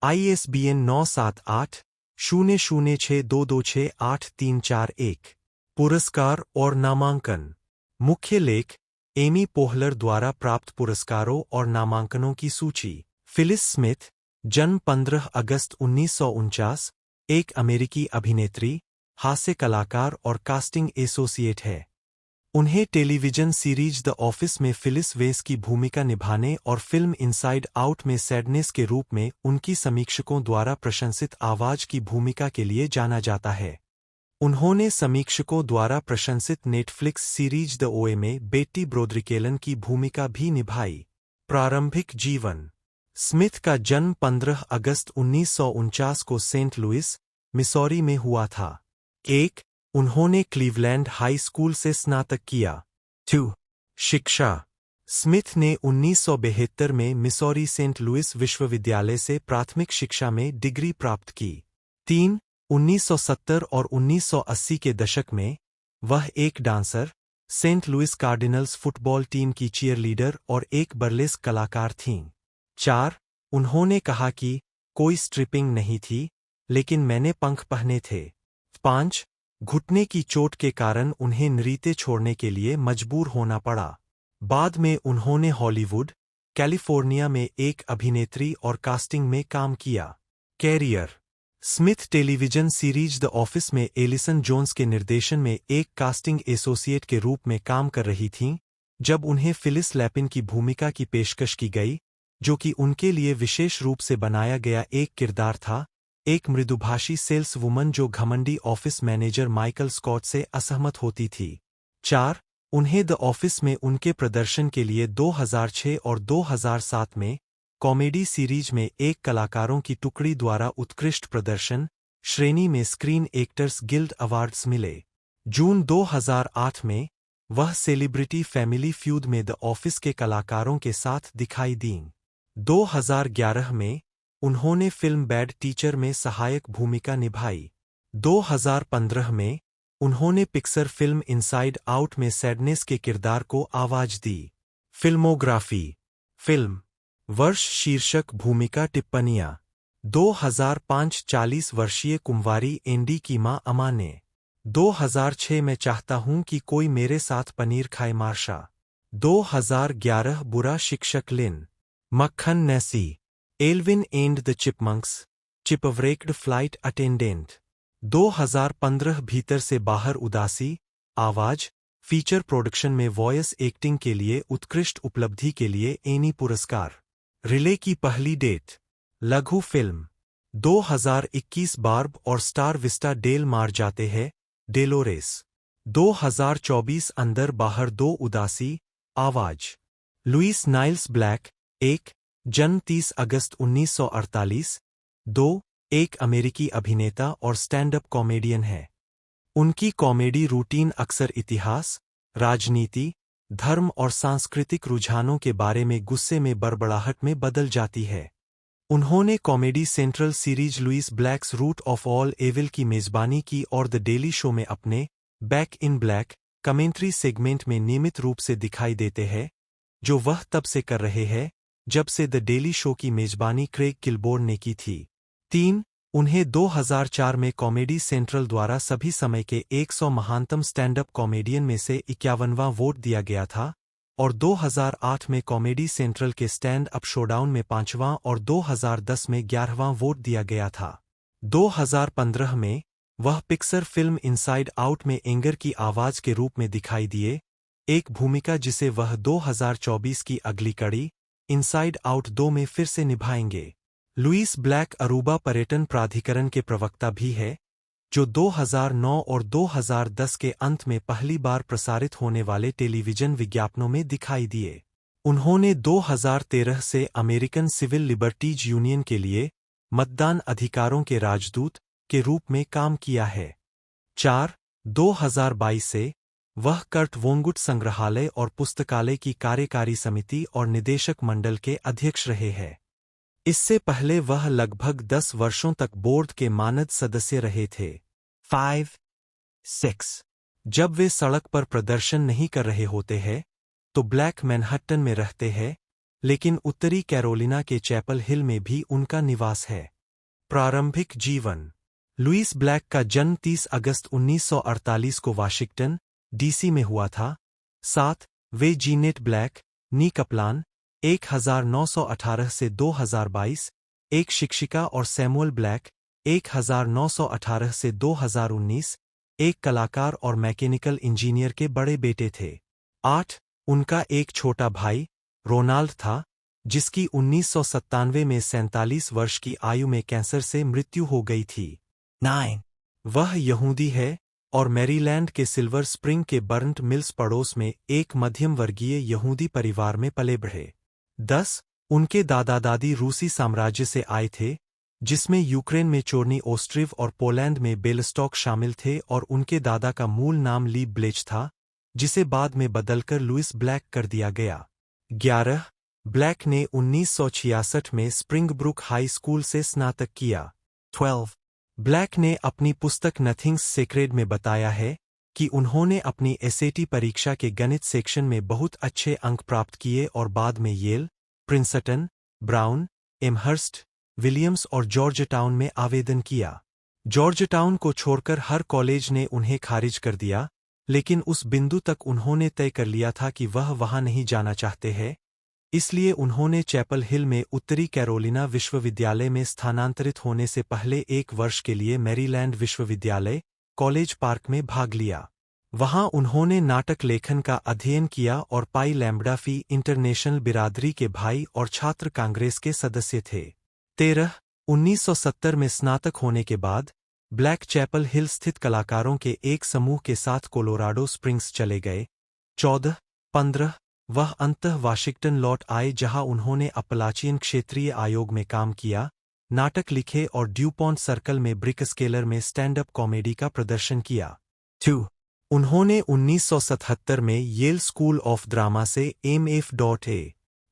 ISBN 978-0062268341। पुरस्कार और नामांकन। मुख्य लेख एमी पोहलर द्वारा प्राप्त पुरस्कारों और नामांकनों की सूची। फिलिस स्मिथ, जन्म 15 अगस्त 1949, एक अमेरिकी अभिनेत्री, हास्य कलाकार और कास्टिंग एसोसिएट है। उन्हें टेलीविजन सीरीज द ऑफिस में फिलिस वेस की भूमिका निभाने और फिल्म इनसाइड आउट में सैडनेस के रूप में उनकी समीक्षकों द्वारा प्रशंसित आवाज की भूमिका के लिए जाना जाता है। उन्होंने समीक्षकों द्वारा प्रशंसित नेटफ्लिक्स सीरीज द ओए में बेट्टी ब्रोद्रिकेलन की भूमिका भी निभाई। प्रारंभिक जीवन। स्मिथ का जन्म 15 अगस्त 1949 को सेंट लुइस, मिसौरी में हुआ था। 1. उन्होंने क्लीवलैंड हाई स्कूल से स्नातक किया। 2. शिक्षा। स्मिथ ने 1972 में मिसौरी सेंट लुइस विश्वविद्यालय से प्राथमिक शिक्षा में डिग्री प्राप्त की। 3. 1970 और 1980 के दशक में वह एक dancer, Saint Louis Cardinals football team की चीयरलीडर और एक बर्लेस्क कलाकार थीं। 4. उन्होंने कहा कि कोई स्ट्रिपिंग नहीं थी, लेकिन मैंने पंख पहने थे। 5. घुटने की चोट के कारण उन्हें नृत्य छोड़ने के लिए मजबूर होना पड़ा। बाद में उन्होंने हॉलीवुड, कैलिफोर्निया में एक अभिनेत्री और कास्टिंग में काम किया। Career. Smith television series the Office में एलिसन जोन्स के निर्देशन में एक कास्टिंग एसोसिएट के रूप में काम कर रही थीं, जब उन्हें फिलिस लैपिन की भूमिका की पेशकश की गई, जो कि उनके लिए विशेष रूप से बनाया गया एक किरदार था, एक मृदुभाषी सेल्स वुमन जो घमंडी ऑफिस मैनेजर माइकल स्कॉट से असहमत होती थी। 4. उन्हें द ऑफिस में उनके प्रदर्शन के लिए 2006 और 2007 में कॉमेडी सीरीज में एक कलाकारों की टुकड़ी द्वारा उत्कृष्ट प्रदर्शन श्रेणी में स्क्रीन एक्टर्स गिल्ड अवार्ड्स मिले। जून 2008 में वह सेलिब्रिटी फैमिली फ्यूड में द ऑफिस के कलाकारों के साथ दिखाई दीं। 2011 में उन्होंने फिल्म बैड टीचर में सहायक भूमिका निभाई। 2015 में उन्होंने पिक्सर फिल्म इनसाइड आउट में सैडनेस के किरदार को आवाज दी। फिल्मोग्राफी। फिल्म वर्ष शीर्षक भूमिका टिप्पणियां। 2005 40 वर्षीय कुंवारी एंडी की मां अमा ने। 2006 में चाहता हूं कि कोई मेरे साथ पनीर खाए मार्शा। 2011 बुरा शिक्षक लिन। मक्खन Nessie. Alvin and the Chipmunks, Chipwrecked flight attendant. 2015 भीतर से बाहर उदासी, आवाज, फीचर प्रोडक्शन में वॉयस एक्टिंग के लिए उत्कृष्ट उपलब्धि के लिए एनी पुरस्कार। रिले की पहली डेट। लघु फिल्म 2021 बार्ब और स्टार विस्टा डेल मार जाते हैं, डेलोरेस। 2024 अंदर बाहर 2 उदासी, आवाज। लुइस नाइल्स ब्लैक, 1, जन्म 30 अगस्त 1948, 2, एक अमेरिकी अभिनेता और स्टैंड अप कॉमेडियन है। उनकी कॉमेडी रूटीन अक्सर इतिहास, राजनीति, धर्म और सांस्कृतिक रुझानों के बारे में गुस्से में बड़बड़ाहट में बदल जाती है। उन्होंने Comedy Central series Lewis Black's Root of All Evil की मेजबानी की और द डेली शो में अपने Back in Black commentary segment में नियमित रूप से दिखाई देते हैं, जो वह तब से कर रहे हैं जब से द डेली शो की मेजबानी क्रेग किलबोर्न ने की थी। 3. उन्हें 2004 में कॉमेडी सेंट्रल द्वारा सभी समय के 100 महानतम स्टैंड अप कॉमेडियन में से 51वां वोट दिया गया था और 2008 में कॉमेडी सेंट्रल के स्टैंड अप शोडाउन में 5वां और 2010 में 11वां वोट दिया गया था। 2015 में वह पिक्सर फिल्म इनसाइड आउट में एंगर की आवाज के रूप में दिखाई दिए, एक भूमिका जिसे वह 2024 की अगली कड़ी इनसाइड आउट 2 में फिर से निभाएंगे। लुइस ब्लैक अरूबा पर्यटन प्राधिकरण के प्रवक्ता भी है, जो 2009 और 2010 के अंत में पहली बार प्रसारित होने वाले टेलीविजन विज्ञापनों में दिखाई दिए। उन्होंने 2013 से अमेरिकन सिविल लिबर्टीज यूनियन के लिए मतदान अधिकारों के राजदूत के रूप में काम किया है। 2022 से वह कर्ट वोंगुट संग्रहालय और पुस्तकालय की कार्यकारी समिति और निदेशक मंडल के अध्यक्ष रहे हैं। इससे पहले वह लगभग 10 वर्षों तक बोर्ड के मानद सदस्य रहे थे। 5-6 जब वे सड़क पर प्रदर्शन नहीं कर रहे होते हैं तो ब्लैक मैनहट्टन में रहते हैं, लेकिन उत्तरी कैरोलिना के चैपल हिल में भी उनका निवास है। प्रारंभिक जीवन। लुइस ब्लैक का जन्म 30 अगस्त 1948 को वाशिंगटन, डीसी में हुआ था। 7 वे जीनेट ब्लैक, नी कपलान 1918 से 2022, एक शिक्षिका और सैमुअल ब्लैक 1918 से 2019, एक कलाकार और मैकेनिकल इंजीनियर के बड़े बेटे थे। 8 उनका एक छोटा भाई रोनाल्ड था, जिसकी 1997 में 47 वर्ष की आयु में कैंसर से मृत्यु हो गई थी। 9 वह यहूदी है और मैरीलैंड के सिल्वर स्प्रिंग के बर्न्ट मिल्स पड़ोस में एक मध्यम वर्गीय यहूदी परिवार में पले बढ़े। 10 उनके दादा दादी रूसी साम्राज्य से आए थे, जिसमें यूक्रेन में चोर्नी ओस्ट्रिव और पोलैंड में बेलस्टॉक शामिल थे, और उनके दादा का मूल नाम ली ब्लेच था, जिसे बाद में बदलकर लुइस ब्लैक कर दिया गया। 11 ब्लैक ने 1966 में स्प्रिंगब्रुक हाई स्कूल से स्नातक किया। 12 ब्लैक ने अपनी पुस्तक नथिंग्स सेक्रेड में बताया है कि उन्होंने अपनी एसएटी परीक्षा के गणित सेक्शन में बहुत अच्छे अंक प्राप्त किए और बाद में Yale, Princeton, Brown, Amherst, Williams और जॉर्जटाउन में आवेदन किया। जॉर्जटाउन को छोड़कर हर कॉलेज ने उन्हें खारिज कर दिया, लेकिन उस बिंदु तक उन्होंने तय कर लिया था कि वह वहां नहीं जाना चाहते हैं, इसलिए उन्होंने चैपल हिल में उत्तरी कैरोलिना विश्वविद्यालय में स्थानांतरित होने से पहले 1 वर्ष के लिए मैरीलैंड विश्वविद्यालय, कॉलेज पार्क में भाग लिया। वहां उन्होंने नाटक लेखन का अध्ययन किया और पाई लैम्ब्डा फी इंटरनेशनल बिरादरी के भाई और छात्र कांग्रेस के सदस्य थे। 13 1970 में स्नातक होने के बाद ब्लैक चैपल हिल स्थित कलाकारों के एक समूह के साथ कोलोराडो स्प्रिंग्स चले गए। 14-15 वह अंततः वाशिंगटन लौट आए, जहां उन्होंने अपलाचियन क्षेत्रीय आयोग में काम किया, नाटक लिखे और ड्यूपॉन्ट सर्कल में ब्रिकस्केलर में स्टैंड अप कॉमेडी का प्रदर्शन किया। 2 उन्होंने 1977 में येल स्कूल ऑफ ड्रामा से M.F.A.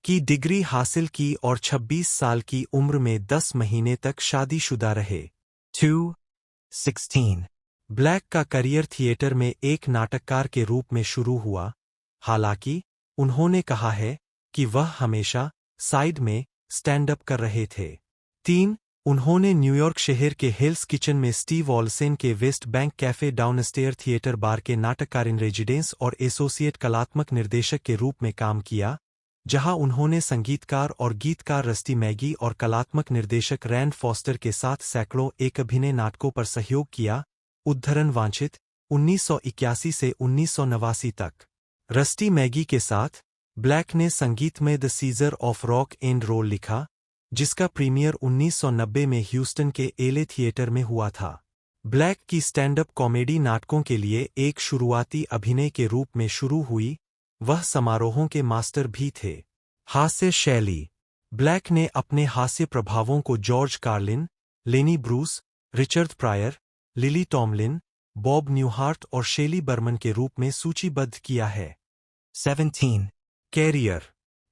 की डिग्री हासिल की और 26 साल की उम्र में 10 महीने तक शादीशुदा रहे। 2-16 ब्लैक का करियर थिएटर में एक नाटककार के रूप में शुरू हुआ, हालांकि उन्होंने कहा है कि वह हमेशा साइड में स्टैंड अप कर रहे थे। 3 उन्होंने न्यूयॉर्क शहर के हेल्स किचन में स्टीव ऑलसेन के West Bank cafe downstair theatre bar के नाटककार इन रेजिडेंस और एसोसिएट कलात्मक निर्देशक के रूप में काम किया, जहां उन्होंने संगीतकार और गीतकार रस्टी मैगी और कलात्मक निर्देशक रैंड फॉस्टर के साथ सैकड़ों एक अभिनय नाटकों पर सहयोग किया। उद्धरण वांछित 1981 से 1989 तक। रस्टी मैगी के साथ ब्लैक ने संगीत में the Czar of Rock and Roll लिखा, जिसका प्रीमियर 1990 में ह्यूस्टन के एले थिएटर में हुआ था। ब्लैक की स्टैंड अप कॉमेडी नाटकों के लिए एक शुरुआती अभिनय के रूप में शुरू हुई, वह समारोहों के मास्टर भी थे। हास्य शैली। ब्लैक ने अपने हास्य प्रभावों को George Carlin, Lenny Bruce, Richard Pryor, Lily Tomlin, Bob Newhart और शेली बर्मन के रूप में सूचीबद्ध किया है। 17 कैरियर।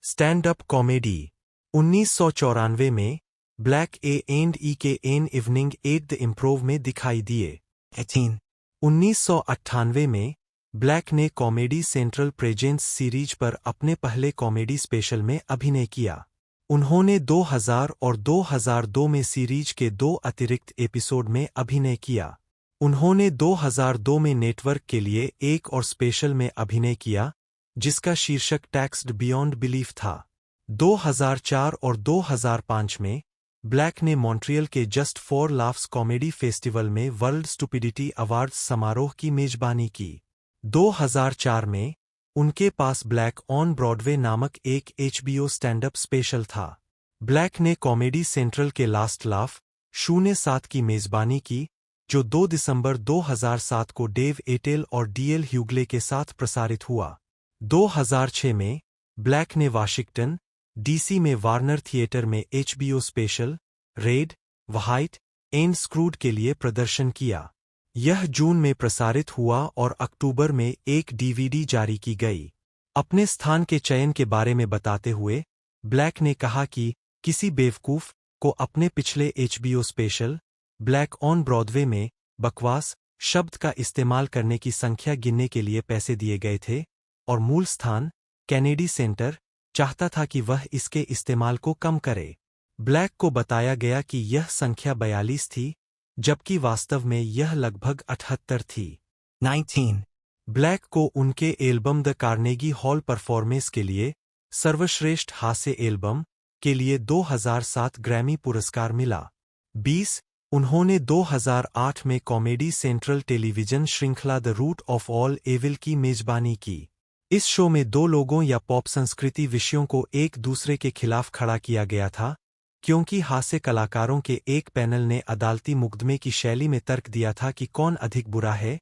Stand up comedy. 1994 में ब्लैक A&E के an evening at the improv में दिखाई दिए। 18 1998 में ब्लैक ने कॉमेडी सेंट्रल प्रेजेंस सीरीज पर अपने पहले कॉमेडी स्पेशल में अभिनय किया। उन्होंने 2000 और 2002 में सीरीज के 2 अतिरिक्त एपिसोड में अभिनय किया। उन्होंने 2002 में नेटवर्क के लिए एक और स्पेशल में अभिनय किया, जिसका शीर्षक टैक्स्ड बियॉन्ड बिलीफ था। 2004 और 2005 में ब्लैक ने मॉन्ट्रियल के just for laughs comedy festival में वर्ल्ड स्टुपिडिटी अवार्ड्स समारोह की मेजबानी की। 2004 में उनके पास ब्लैक ऑन ब्रॉडवे नामक एक HBO स्टैंड अप स्पेशल था। ब्लैक ने कॉमेडी सेंट्रल के लास्ट लाफ 07 की मेजबानी की, जो 2 दिसंबर 2007 को डेव एटेल और डीएल ह्यूगले के साथ प्रसारित हुआ। 2006 में ब्लैक ने वाशिंगटन, डीसी में वार्नर थिएटर में HBO special, red, white and screwed के लिए प्रदर्शन किया। यह जून में प्रसारित हुआ और अक्टूबर में एक डीवीडी जारी की गई। अपने स्थान के चयन के बारे में बताते हुए ब्लैक ने कहा कि किसी बेवकूफ को अपने पिछले HBO special, black on Broadway में बकवास शब्द का इस्तेमाल करने की संख्या गिनने के लिए पैसे दिए गए थे और मूल स्थान, कैनेडी सेंटर, चाहता था कि वह इसके इस्तेमाल को कम करे। ब्लैक को बताया गया कि यह संख्या 42 थी, जबकि वास्तव में यह लगभग 78 थी। 19 ब्लैक को उनके album the Carnegie hall performance के लिए सर्वश्रेष्ठ हास्य एल्बम के लिए 2007 ग्रैमी पुरस्कार मिला। 20 उन्होंने 2008 में कॉमेडी सेंट्रल टेलीविजन श्रृंखला the Root of All Evil की मेजबानी की। इस शो में 2 लोगों या पॉप संस्कृति विषयों को एक दूसरे के खिलाफ खड़ा किया गया था, क्योंकि हास्य कलाकारों के एक पैनल ने अदालती मुकदमे की शैली में तर्क दिया था कि कौन अधिक बुरा है।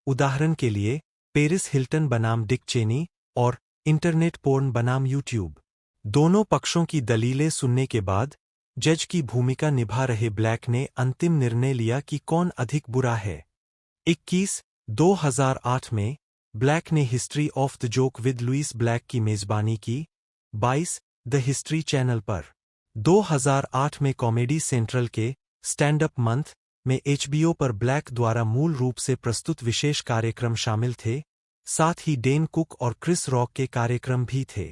उदाहरण के लिए, पेरिस हिल्टन बनाम डिक चेनी और इंटरनेट पोर्न बनाम यूट्यूब। दोनों पक्षों की दलीलें सुनने के बाद जज की भूमिका निभा रहे ब्लैक ने अंतिम निर्णय लिया कि कौन अधिक बुरा है। 21 2008 में ब्लैक ने History of the Joke with Lewis Black की मेजबानी की। 22 द हिस्ट्री चैनल पर। 2008 में कॉमेडी सेंट्रल के स्टैंड अप मंथ में एचबीओ पर ब्लैक द्वारा मूल रूप से प्रस्तुत विशेष कार्यक्रम शामिल थे, साथ ही डेन कुक और क्रिस रॉक के कार्यक्रम भी थे।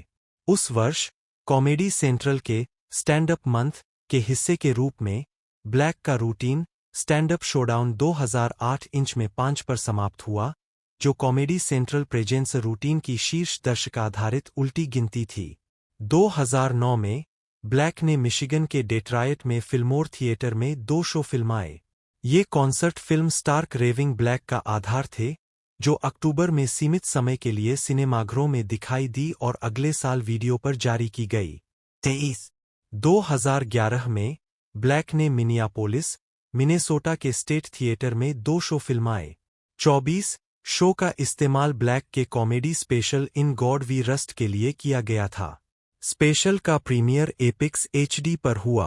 उस वर्ष कॉमेडी सेंट्रल के स्टैंड अप मंथ के हिस्से के रूप में ब्लैक का routine stand up showdown 2008 inch में 5 पर समाप्त हुआ, जो कॉमेडी सेंट्रल प्रेजेंस रूटीन की शीर्ष दर्शक आधारित उल्टी गिनती थी। 2009 में ब्लैक ने मिशिगन के डेट्रॉयट में फिल्मोर थिएटर में 2 शो फिल्माए। ये concert film Stark Raving Black का आधार थे, जो अक्टूबर में सीमित समय के लिए सिनेमाघरों में दिखाई दी और अगले साल वीडियो पर जारी की गई। 23 2011 में ब्लैक ने मिनियापोलिस, मिनेसोटा के स्टेट थिएटर में 2 शो फिल्माए। 24 शो का इस्तेमाल ब्लैक के comedy special In God We Rust के लिए किया गया था। स्पेशल का प्रीमियर एपिक्स एचडी पर हुआ।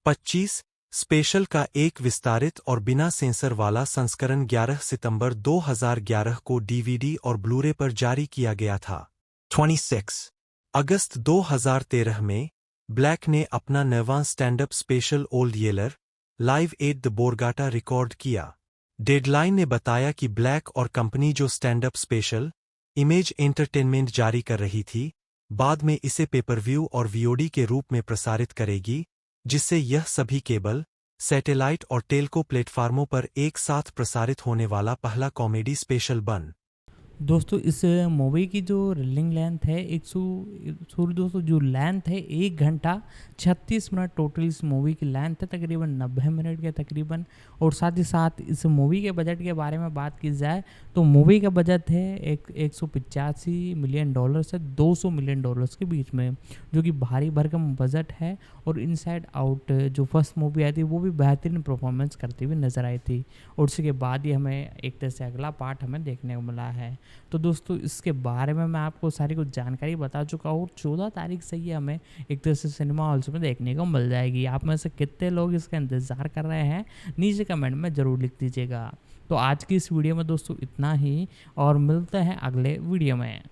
25 स्पेशल का एक विस्तारित और बिना सेंसर वाला संस्करण 11 सितंबर 2011 को डीवीडी और ब्लूरे पर जारी किया गया था। 26 अगस्त 2013 में ब्लैक ने अपना 9वां stand up special Old Yeller Live at the Borgata record किया। डेडलाइन ने बताया कि ब्लैक और कंपनी जो stand up special Image Entertainment जारी कर रही थी, बाद में इसे पेपरव्यू और वीओडी के रूप में प्रसारित करेगी, जिससे यह सभी केबल, सैटेलाइट और टेलको प्लेटफार्मों पर एक साथ प्रसारित होने वाला पहला कॉमेडी स्पेशल बन। दोस्तों इस मूवी की जो रनिंग लेंथ है दोस्तों जो लेंथ है 1 घंटा 36 मिनट टोटल इस मूवी की लेंथ है, तकरीबन 90 मिनट के तकरीबन। और साथ ही साथ इस मूवी के बजट के बारे में बात की जाए तो मूवी का बजट है 185 मिलियन डॉलर से 200 मिलियन डॉलर्स के बीच में, जो कि भारी भरकम बजट है। और इनसाइड आउट जो फर्स्ट मूवी आई थी वो भी बेहतरीन परफॉर्मेंस करती हुई नजर आई थी, और उसके बाद ही हमें एक तरह से अगला पार्ट हमें देखने को मिला है। तो दोस्तों इसके बारे में मैं आपको सारी कुछ जानकारी बता चुका हूँ। 14 तारीख से ये हमें एक तरह से सिनेमा हॉल्स में देखने को मिल जाएगी। आप में से कितने लोग इसका इंतज़ार कर रहे हैं नीचे कमेंट में ज़रूर लिख दीजिएगा। तो आज की इस वीडियो में दोस्तों इतना ही, और मिलते हैं अगले वीडियो में।